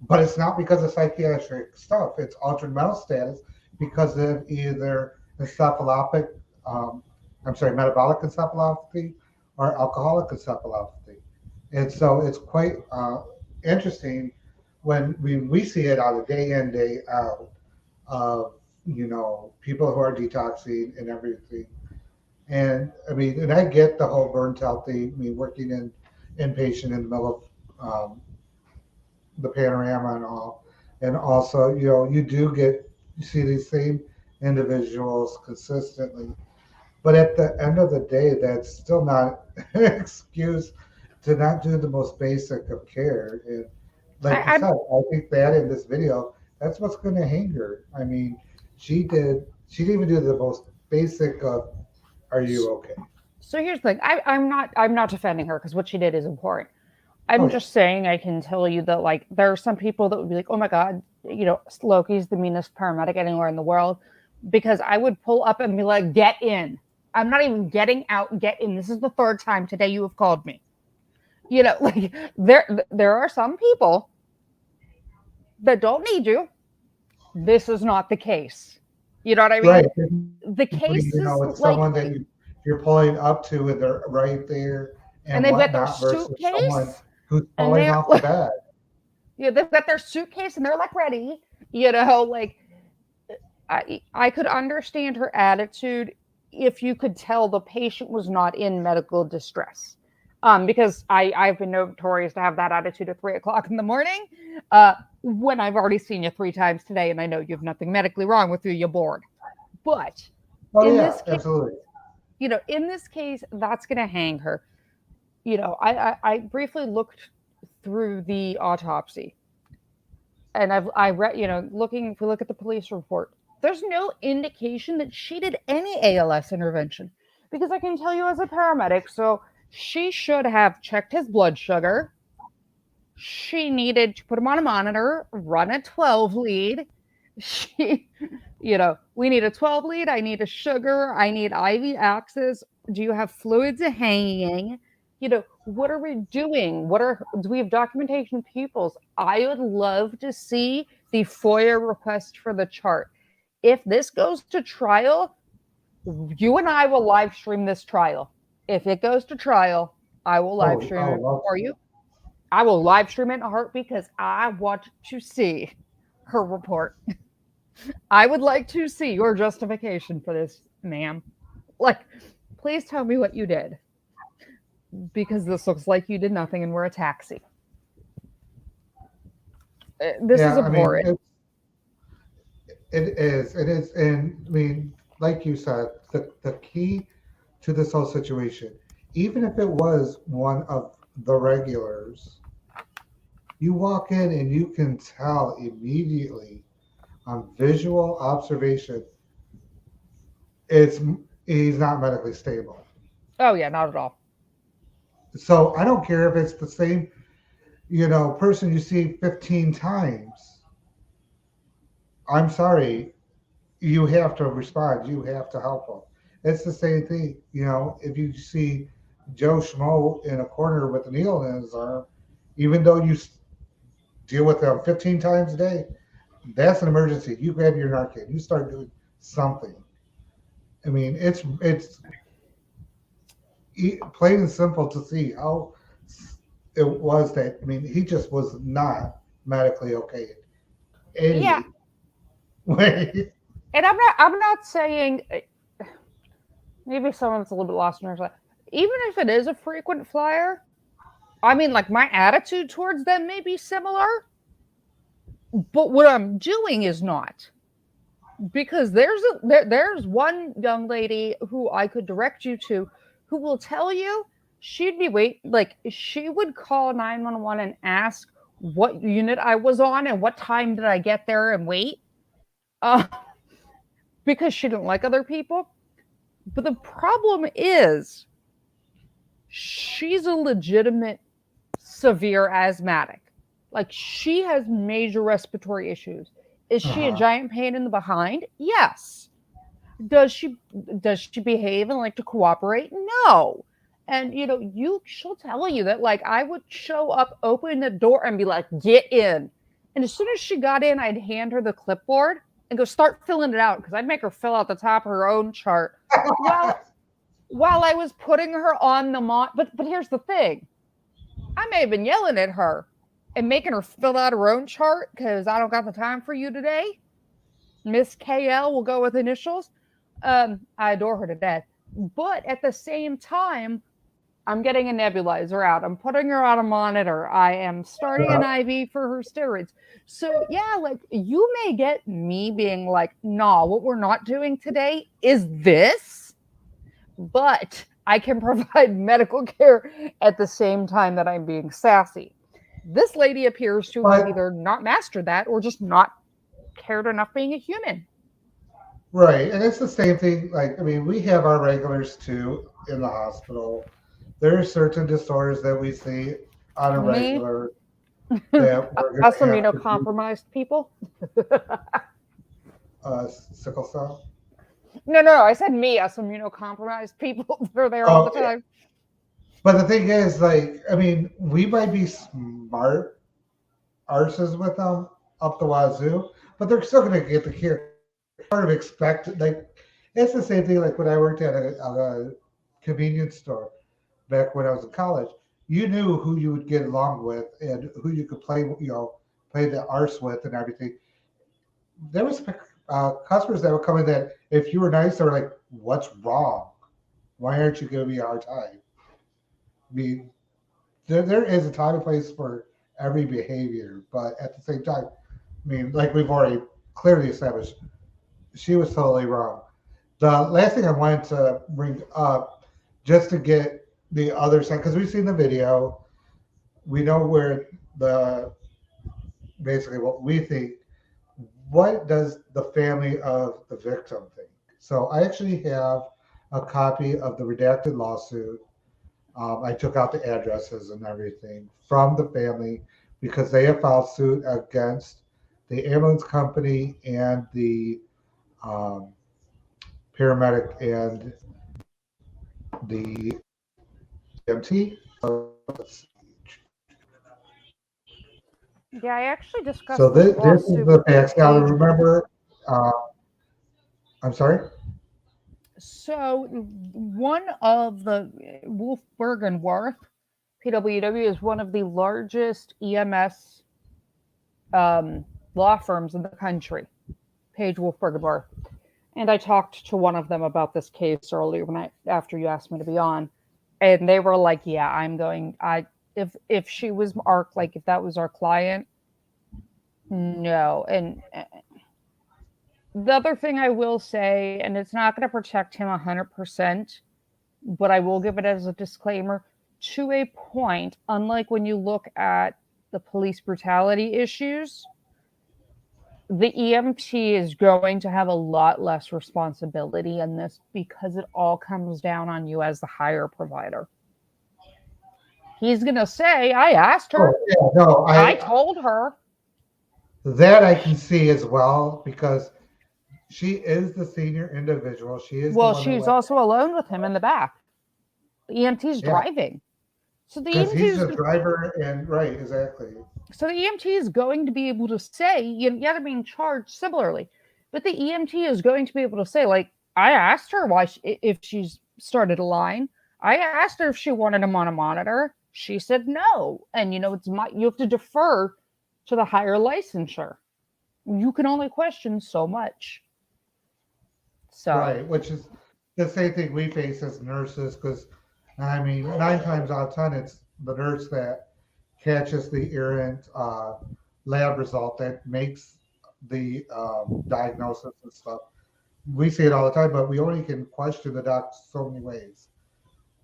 but it's not because of psychiatric stuff. It's altered mental status because of either encephalopathy, metabolic encephalopathy or alcoholic encephalopathy. And so it's quite interesting when we see it on a day in, day out of, people who are detoxing and everything. And I mean, and I get the whole burnt out thing. I mean, working in inpatient in the middle of the panorama and all. And also, you see these same individuals consistently. But at the end of the day, that's still not an excuse to not do the most basic of care. And like you I, said, I think that in this video, that's what's going to hang her. I mean, she didn't even do the most basic of, are you okay? so here's the thing. I'm not defending her because what she did is important. Oh, I'm yeah. just saying I can tell you that like there are some people that would be like, oh my god, Loki's the meanest paramedic anywhere in the world, because I would pull up and be like, get in. I'm not even getting out. Get in. This is the third time today you have called me. Like there are some people that don't need you. This is not the case. You know what I mean? Right. The case is It's like, someone that you're pulling up to and they're right there and and they've got their whatnot versus someone suitcase, who's and falling they're off the bed. they've got their suitcase and they're like ready. Like I could understand her attitude if you could tell the patient was not in medical distress. Because I've been notorious to have that attitude at 3:00 in the morning, when I've already seen you 3 times today and I know you have nothing medically wrong with you, you're bored. But Oh in yeah, this case, absolutely. in this case, that's going to hang her. I briefly looked through the autopsy, and I read, if we look at the police report, there's no indication that she did any ALS intervention, because I can tell you as a paramedic, so she should have checked his blood sugar. She needed to put him on a monitor, run a 12 lead. She, we need a 12 lead. I need a sugar. I need IV access. Do you have fluids hanging? What are we doing? Do we have documentation of pupils? I would love to see the FOIA request for the chart. If this goes to trial, you and I will live stream this trial. If it goes to trial, I will live stream it for you. I will live stream it in a heartbeat because I want to see her report. I would like to see your justification for this, ma'am. Like, please tell me what you did, because this looks like you did nothing and we're a taxi. This is abhorrent. It is, and I mean, like you said, the key to this whole situation, even if it was one of the regulars, you walk in and you can tell immediately on visual observation, it's he's not medically stable. Oh yeah, not at all. So I don't care if it's the same, person you see 15 times. I'm sorry, you have to respond. You have to help them. It's the same thing. If you see Joe Schmo in a corner with a needle in his arm, even though you deal with them 15 times a day, that's an emergency. You grab your Narcan. You start doing something. I mean, it's plain and simple to see how it was that. I mean, he just was not medically okay in Yeah, any way. and I'm not saying maybe someone's a little bit lost in their. Even if it is a frequent flyer, I mean, like my attitude towards them may be similar, but what I'm doing is not. Because there's one young lady who I could direct you to, who will tell you she would call 911 and ask what unit I was on and what time did I get there and wait, uh, because she didn't like other people. But the problem is she's a legitimate severe asthmatic. Like she has major respiratory issues. Is she a Uh-huh. giant pain in the behind? Yes. Does she does she behave and like to cooperate? No. And she'll tell you that like I would show up, open the door, and be like, "Get in." And as soon as she got in, I'd hand her the clipboard and go start filling it out because I'd make her fill out the top of her own chart while I was putting her on the But here's the thing: I may have been yelling at her and making her fill out her own chart because I don't got the time for you today. Miss KL will go with initials. I adore her to death. But at the same time, I'm getting a nebulizer out. I'm putting her on a monitor. I am starting an IV for her steroids. So, yeah, like you may get me being like, nah, what we're not doing today is this, but I can provide medical care at the same time that I'm being sassy. This lady appears to have But either not mastered that or just not cared enough being a human. right, and it's the same thing. Like, I mean, we have our regulars too in the hospital. There are certain disorders that we see on a Me, regular that we're going us to have to do. immunocompromised people. Sickle cell. No. I said me, us immunocompromised people that are there all the Oh, yeah. time. But the thing is, like, I mean, we might be smart arses with them up the wazoo, but they're still going to get the care. Sort of expect, like, it's the same thing like when I worked at a convenience store back when I was in college. You knew who you would get along with and who you could play, play the arse with and everything. There was customers that would come in that if you were nice, they were like, "What's wrong? Why aren't you giving me a hard time?" I mean, there is a time and place for every behavior, but at the same time, I mean, like we've already clearly established, she was totally wrong. The last thing I wanted to bring up, just to get the other side, because we've seen the video, we know where the basically what we think. What does the family of the victim think? So I actually have a copy of the redacted lawsuit. I took out the addresses and everything from the family because they have filed suit against the ambulance company and the um, paramedic and the EMT. Yeah, I actually So discussed this this is lawsuit the with facts. Now Paige. remember, I'm sorry. So one of the Wolfberg and Worth PWW is one of the largest EMS law firms in the country. Paige Wolfberg and Worth. And I talked to one of them about this case earlier after you asked me to be on, and they were like, "Yeah, I'm going. If she was if that was our client, no." And The other thing I will say, and it's not going to protect him 100%, but I will give it as a disclaimer, to a point, unlike when you look at the police brutality issues, the EMT is going to have a lot less responsibility in this because it all comes down on you as the hire provider. He's going to say, I asked her. Oh, yeah, no, I told her. That I can see as well because she is the senior individual. She is Well, the one that she's went, also alone with him in the back. The EMT's Yeah. driving. So the because he's EMT the driver and right, exactly. So the EMT is going to be able to say, yeah, they're being charged similarly, but the EMT is going to be able to say, like, I asked her if she's started a line. I asked her if she wanted him on a monitor. She said no, and you have to defer to the higher licensure. You can only question so much. So Right, which is the same thing we face as nurses because, I mean, 9 times out of 10, it's the nurse that catches the errant lab result that makes the diagnosis and stuff. We see it all the time, but we only can question the doc so many ways.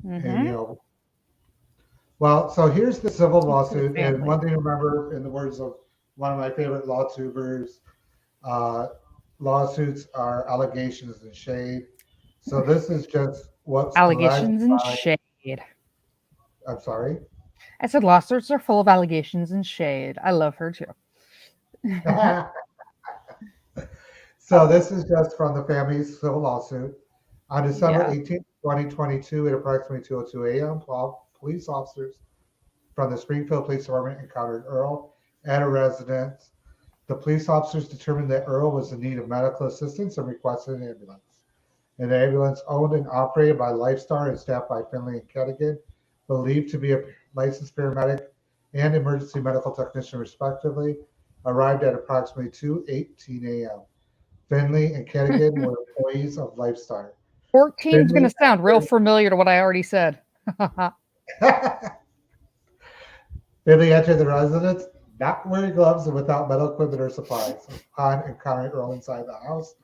And, well, so here's the civil lawsuit. And one thing to remember, in the words of one of my favorite law tubers, lawsuits are allegations and shade. So this is just what's allegations and by, shade. I'm sorry. I said lawsuits are full of allegations and shade. I love her too. So this is just from the family's civil lawsuit. On December 18th, 2022, at approximately 2:02 a.m., 12 police officers from the Springfield Police Department encountered Earl at a residence. The police officers determined that Earl was in need of medical assistance and requested an ambulance. An ambulance owned and operated by Lifestar and staffed by Finley and Kettigan, believed to be a licensed paramedic and emergency medical technician respectively, arrived at approximately 2:18 a.m. Finley and Kettigan were employees of Lifestar. 14 is going to sound real familiar to what I already said. Finley entered the residence, not wearing gloves and without medical equipment or supplies. Upon encountering Earl inside the house,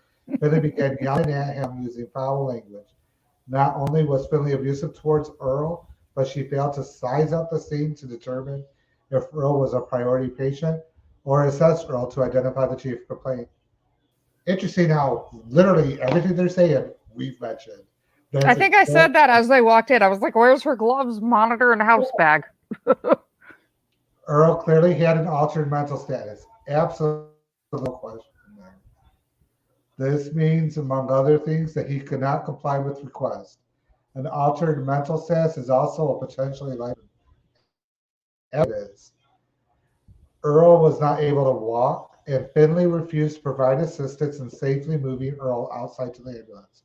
Finley began yelling at him using foul language. Not only was Finley abusive towards Earl, but she failed to size up the scene to determine if Earl was a priority patient or assess Earl to identify the chief complaint. Interesting how literally everything they're saying, we've mentioned. I think I said that as they walked in. I was like, where's her gloves, monitor, and house bag? Earl clearly had an altered mental status. Absolutely no question there. This means, among other things, that he could not comply with requests. An altered mental status is also a potentially life. Evidence. Earl was not able to walk, and Finley refused to provide assistance in safely moving Earl outside to the ambulance.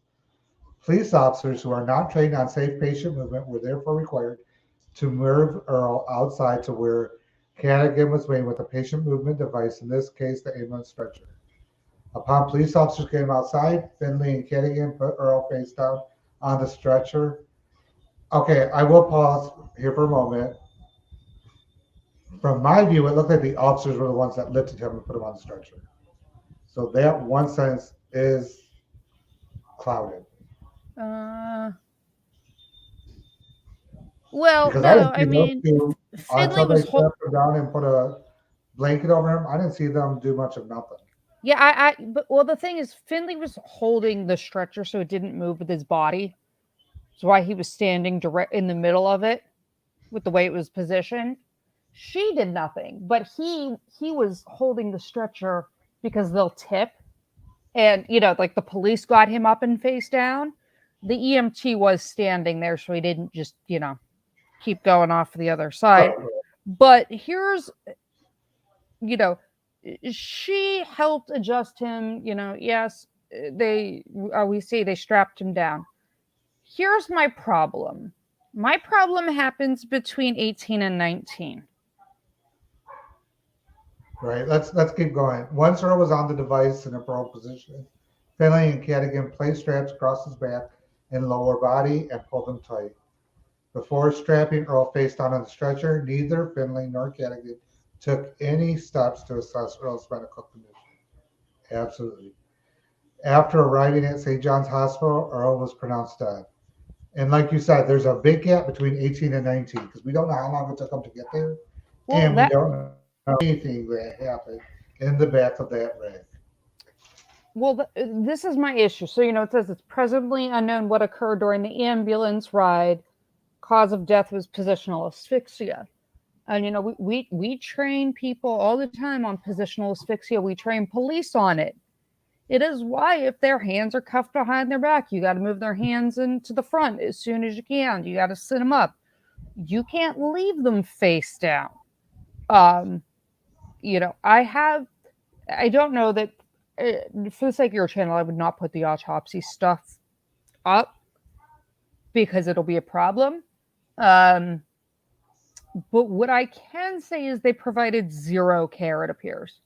Police officers who are not trained on safe patient movement were therefore required to move Earl outside to where Kettigan was waiting with a patient movement device, in this case, the ambulance stretcher. Upon police officers getting outside, Finley and Kettigan put Earl face down on the stretcher. Okay, I will pause here for a moment. From my view, it looked like the officers were the ones that lifted him and put him on the stretcher. So that one sentence is clouded. Well, Because no, I mean, Finley was strapped him down and put a blanket over him. I didn't see them do much of nothing. Yeah, but the thing is, Finley was holding the stretcher so it didn't move with his body. That's why he was standing direct in the middle of it with the way it was positioned. She did nothing, but he was holding the stretcher because they'll tip. And, like the police got him up and face down. The EMT was standing there, so he didn't just, keep going off the other side. But here's, she helped adjust him. Yes, we see they strapped him down. Here's my problem. My problem happens between 18 and 19. Right. Let's keep going. Once Earl was on the device in a prone position, Finley and Kettigan placed straps across his back and lower body and pulled them tight. Before strapping Earl face down on the stretcher, neither Finley nor Kettigan took any steps to assess Earl's medical condition. Absolutely. After arriving at St. John's Hospital, Earl was pronounced dead. And like you said, there's a big gap between 18 and 19 because we don't know how long it took them to get there, Well, and we that don't know anything that happened in the back of that rig. well, this is my issue. So it says it's presently unknown what occurred during the ambulance ride. Cause of death was positional asphyxia. And we train people all the time on positional asphyxia. We train police on it. It is why if their hands are cuffed behind their back, you got to move their hands into the front as soon as you can. You got to sit them up. You can't leave them face down. I don't know that for the sake of your channel, I would not put the autopsy stuff up because it'll be a problem. But what I can say is they provided zero care, it appears.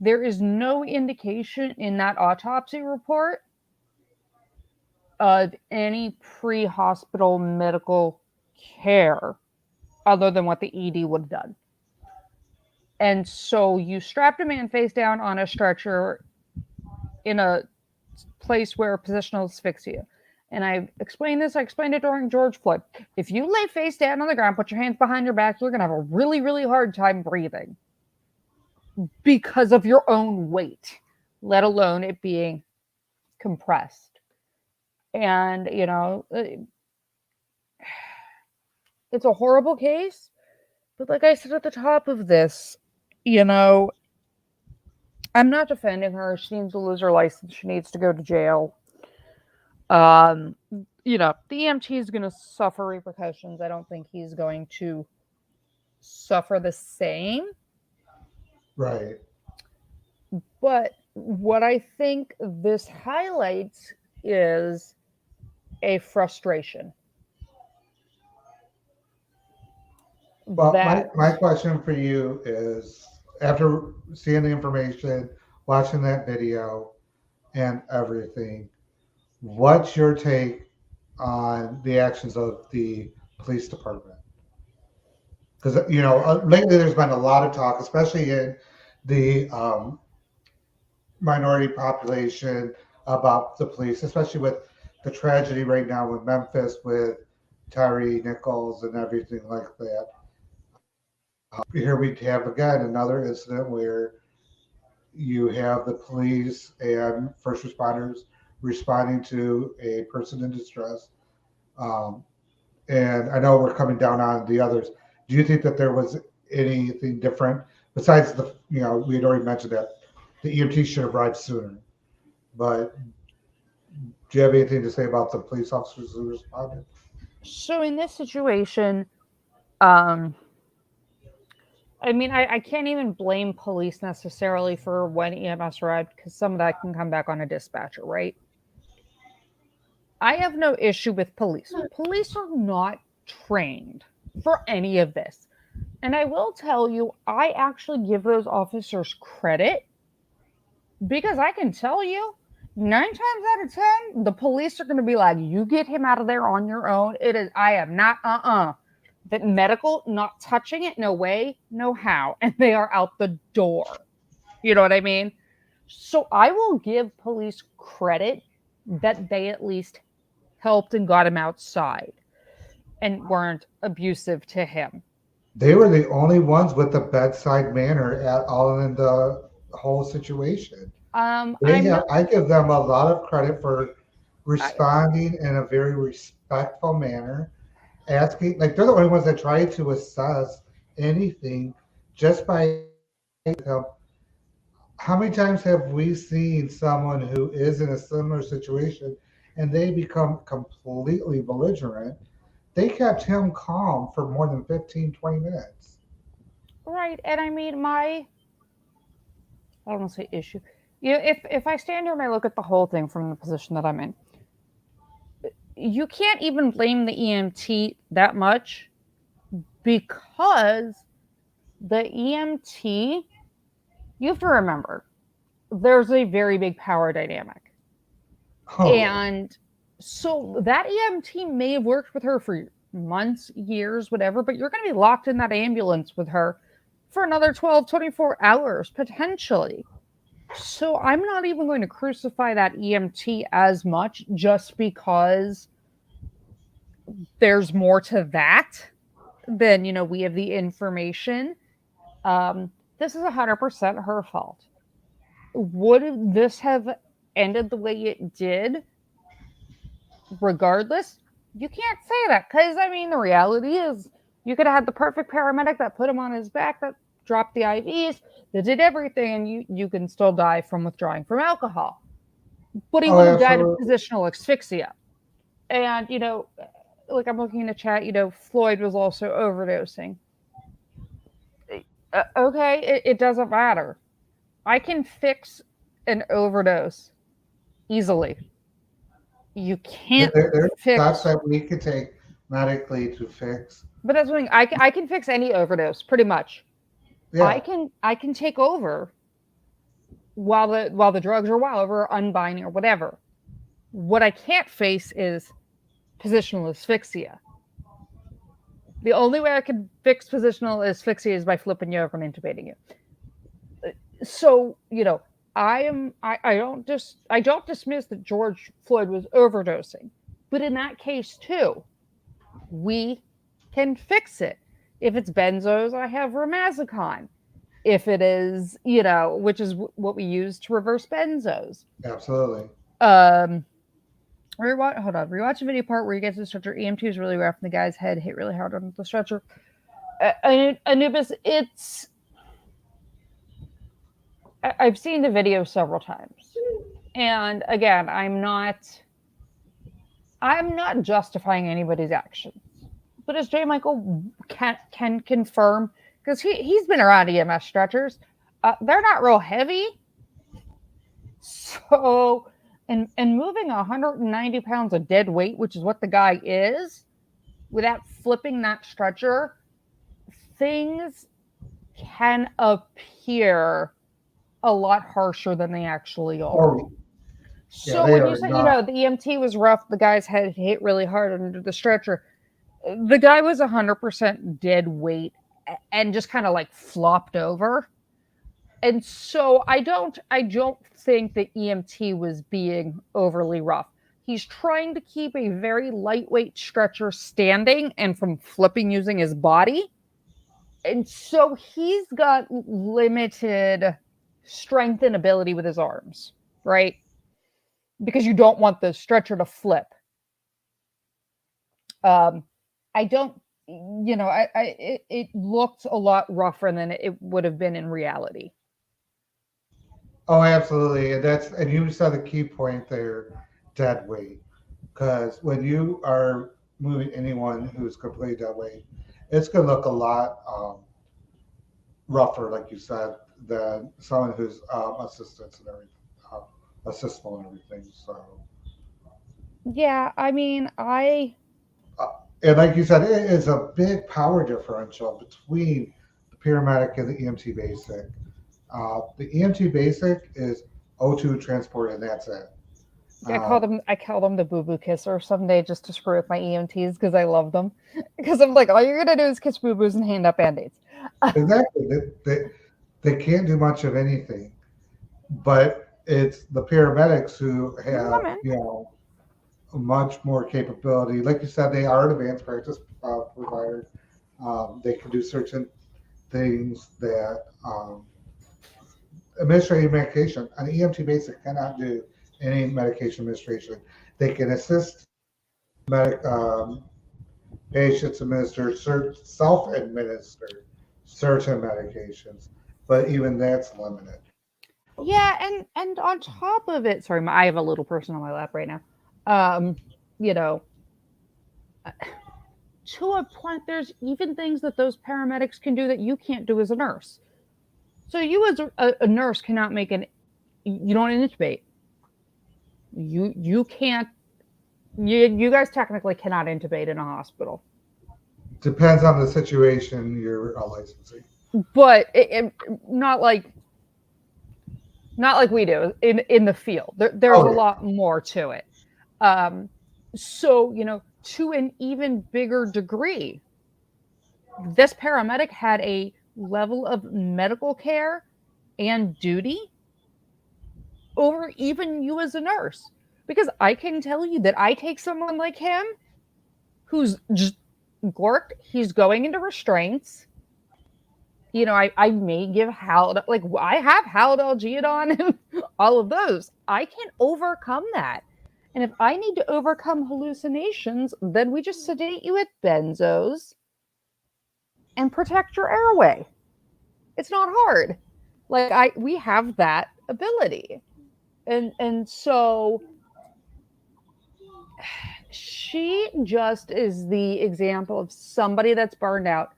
There is no indication in that autopsy report of any pre-hospital medical care other than what the ED would have done. And so you strapped a man face down on a stretcher in a place where positional asphyxia. And I explained it during George Floyd. If you lay face down on the ground, put your hands behind your back, you're going to have a really, really hard time breathing because of your own weight, let alone it being compressed. And, it's a horrible case. But like I said at the top of this, I'm not defending her. She needs to lose her license. She needs to go to jail. The EMT is going to suffer repercussions. I don't think he's going to suffer the same. Right. But what I think this highlights is a frustration. Well, my question for you is, after seeing the information, watching that video and everything, what's your take on the actions of the police department? Because, lately there's been a lot of talk, especially in the minority population, about the police, especially with the tragedy right now in Memphis with Tyree Nichols and everything like that. Here we have, again, another incident where you have the police and first responders responding to a person in distress. And I know we're coming down on the others. Do you think that there was anything different besides we had already mentioned that the EMT should have arrived sooner, but do you have anything to say about the police officers who responded? So in this situation, I can't even blame police necessarily for when EMS arrived because some of that can come back on a dispatcher, right? I have no issue with police. Police are not trained for any of this. And I will tell you, I actually give those officers credit because I can tell you, 9 times out of 10, the police are going to be like, you get him out of there on your own. I am not, that medical, not touching it, no way, no how. And they are out the door. You know what I mean? So I will give police credit that they at least helped and got him outside and weren't abusive to him. They were the only ones with the bedside manner at all in the whole situation. I give them a lot of credit for responding in a very respectful manner, asking, like, they're the only ones that try to assess anything just by them. How many times have we seen someone who is in a similar situation and they become completely belligerent? They kept him calm for more than 15, 20 minutes. Right. And I don't want to say issue. If I stand here and I look at the whole thing from the position that I'm in, you can't even blame the EMT that much because the EMT, you have to remember, there's a very big power dynamic. Oh. And so that EMT may have worked with her for months, years, whatever, but you're going to be locked in that ambulance with her for another 12, 24 hours, potentially. So I'm not even going to crucify that EMT as much just because there's more to that than, we have the information. This is 100% her fault. Would this have ended the way it did regardless? You can't say that because, the reality is you could have had the perfect paramedic that put him on his back, that dropped the IVs, that did everything, and you can still die from withdrawing from alcohol. But he Oh, would have died of absolutely. positional asphyxia. And, like I'm looking in the chat, Floyd was also overdosing. Okay, it doesn't matter. I can fix an overdose easily. You can't There's steps fix, that we could take medically to fix. but that's the thing. I can fix any overdose pretty much. Yeah, I can take over while the drugs are or unbinding or whatever. What I can't face is positional asphyxia. The only way I can fix positional asphyxia is by flipping you over and intubating you. So, I don't dismiss that George Floyd was overdosing, but in that case too, we can fix it. If it's benzos, I have Ramazicon. If it is, which is what we use to reverse benzos. absolutely. Rewatch the video part where you get to the stretcher. EMT is really rough, and the guy's head hit really hard on the stretcher. Anubis, I've seen the video several times, and again, I'm not justifying anybody's actions, but as J. Michael can confirm, because he's been around EMS stretchers, they're not real heavy, so and moving 190 pounds of dead weight, which is what the guy is, without flipping that stretcher, things can appear a lot harsher than they actually are. Oh, So they when are you say, not. the EMT was rough, the guy's head hit really hard under the stretcher, the guy was 100% dead weight and just kind of like flopped over. And so I don't think the EMT was being overly rough. He's trying to keep a very lightweight stretcher standing and from flipping using his body. And so he's got limited strength and ability with his arms, right? Because you don't want the stretcher to flip. I don't, it looked a lot rougher than it would have been in reality. Oh, absolutely. And you said the key point there, dead weight. Because when you are moving anyone who's completely dead weight, it's going to look a lot rougher, like you said, than someone who's assistants and everything, assistable and everything. So, Yeah, and like you said, it is a big power differential between the paramedic and the EMT basic. The EMT basic is O2 transport, and that's it. I call them the boo boo kisser someday just to screw with my EMTs because I love them. Because I'm like, all you're gonna do is kiss boo boos and hand out band-aids. Exactly. They can't do much of anything, but it's the paramedics who have, much more capability. Like you said, they are an advanced practice provider. They can do certain things that administrative medication, an EMT basic cannot do any medication administration. They can assist patients administer self-administer certain medications, but even that's limited. Yeah, and on top of it, sorry, I have a little person on my lap right now. To a point, there's even things that those paramedics can do that you can't do as a nurse. So you as a nurse cannot you don't intubate. You can't, you guys technically cannot intubate in a hospital. Depends on the situation you're licensing. But not like we do in the field. There's a lot more to it. So, to an even bigger degree, this paramedic had a level of medical care and duty over even you as a nurse. Because I can tell you that I take someone like him who's just Gork, he's going into restraints. You know, I may give Hal, like, I have Haldalgiodon and all of those. I can overcome that. And if I need to overcome hallucinations, then we just sedate you with benzos and protect your airway. It's not hard. Like, we have that ability. And so she just is the example of somebody that's burned out.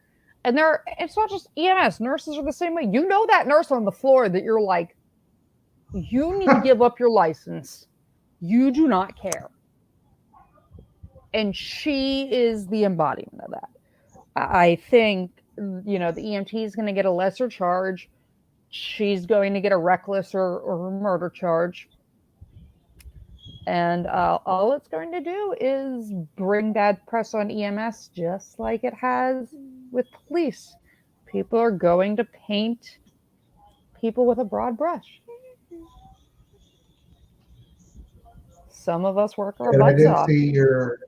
And it's not just EMS. Nurses are the same way. You know that nurse on the floor that you're like, you need to give up your license. You do not care. And she is the embodiment of that. I think, you know, the EMT is going to get a lesser charge. She's going to get a reckless or murder charge. And all it's going to do is bring bad press on EMS, just like it has with police. People are going to paint people with a broad brush. Some of us work our And I butts did off. see your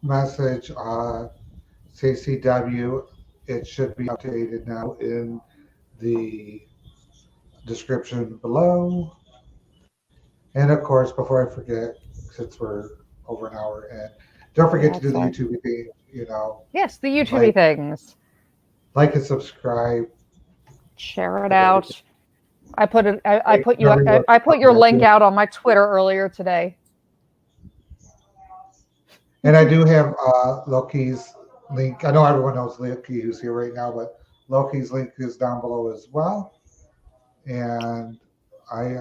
message, CCW. It should be updated now in the description below. And of course, before I forget, since we're over an hour in, don't forget to do the YouTube thing, you know. Yes, the YouTube things. Like and subscribe. Share it out. I put your link out on my Twitter earlier today. And I do have Loki's link. I know everyone knows Loki who's here right now, but Loki's link is down below as well. And I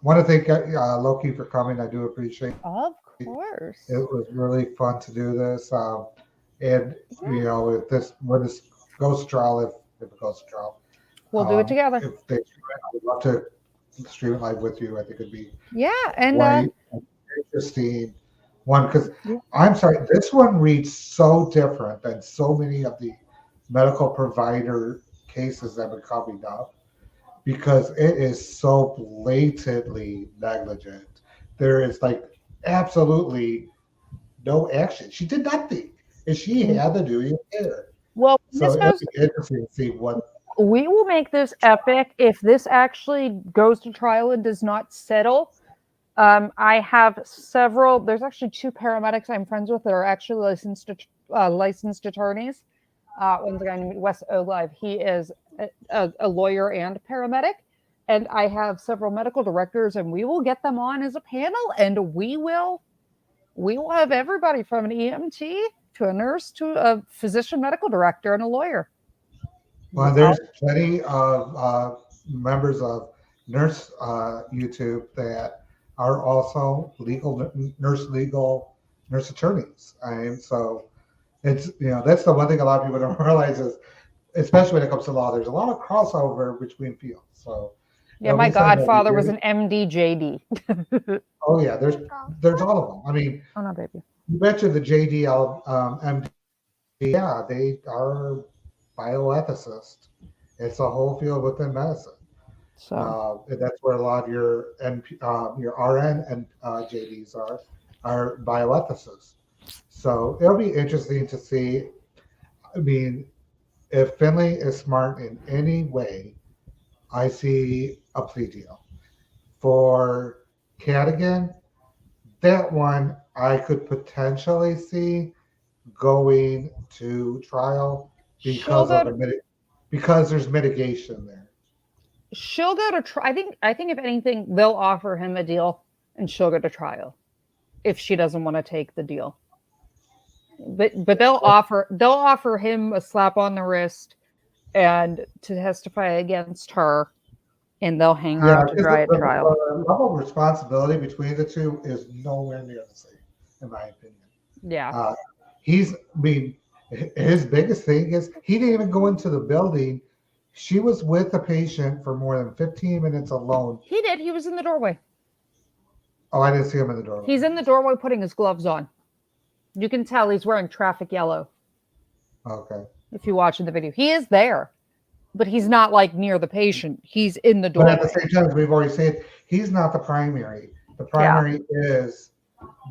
want to thank Loki for coming. I do appreciate it. Of course. It was really fun to do this. And, you know, when this goes to trial, if it goes to trial, we'll do it together. If they, I would love to stream it live with you. I think it'd be and interesting one, because I'm sorry, this one reads so different than so many of the medical provider cases that have been coming up, because it is so blatantly negligent. There is like absolutely no action. She did nothing, and she had the duty of care. Well, so it'd be interesting to see what. We will make this epic if this actually goes to trial and does not settle. I have several. There's actually 2 paramedics I'm friends with that are actually licensed attorneys. One's a guy named Wes Olive. He is a lawyer and paramedic. And I have several medical directors, and we will get them on as a panel, and we will have everybody from an EMT to a nurse to a physician medical director and a lawyer. Well, there's plenty of members of nurse YouTube that are also nurse attorneys. And so it's, you know, that's the one thing a lot of people don't realize is, especially when it comes to law, there's a lot of crossover between fields. So yeah, my godfather was an MD JD. Oh yeah, there's all of them. I mean, oh no, baby. You mentioned the JDL MD. Yeah, they are bioethicists. It's a whole field within medicine. So that's where a lot of your RN and JDs are bioethicists. So it'll be interesting to see. I mean, if Finley is smart in any way, I see a plea deal. For Cadigan, that one I could potentially see going to trial because there's mitigation there. She'll go to trial. I think if anything, they'll offer him a deal, and she'll go to trial if she doesn't want to take the deal. But they'll offer him a slap on the wrist and to testify against her, and they'll hang her out to dry at trial. The level of responsibility between the two is nowhere near the same, in my opinion. Yeah. His biggest thing is he didn't even go into the building. She was with the patient for more than 15 minutes alone. He did. He was in the doorway. Oh, I didn't see him in the doorway. He's in the doorway putting his gloves on. You can tell he's wearing traffic yellow. Okay. If you watch in the video, he is there, but he's not like near the patient. He's in the doorway. But at the same time, as we've already said, He's not the primary. The primary is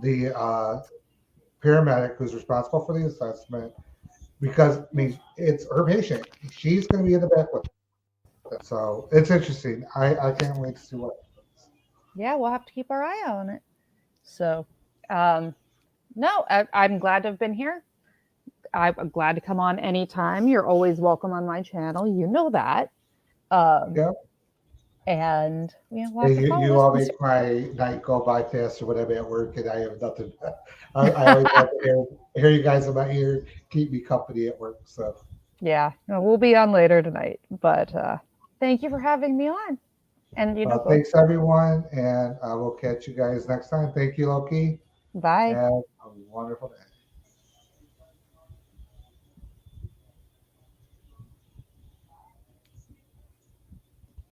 the paramedic who's responsible for the assessment, because I mean it's her patient. She's going to be in the back with it. So it's interesting. I can't wait to see what happens. Yeah, we'll have to keep our eye on it. So, no, I'm glad to have been here. I'm glad to come on anytime. You're always welcome on my channel. You know that. Yeah. And we'll have to You, follow you this all one. make my night go by faster when I'm at work, and I have nothing. I always like to hear you guys in my ear, keep me company at work. So Yeah, no, we'll be on later tonight. But thank you for having me on. And thanks everyone, and I will catch you guys next time. Thank you, Loki. bye. Have a wonderful day.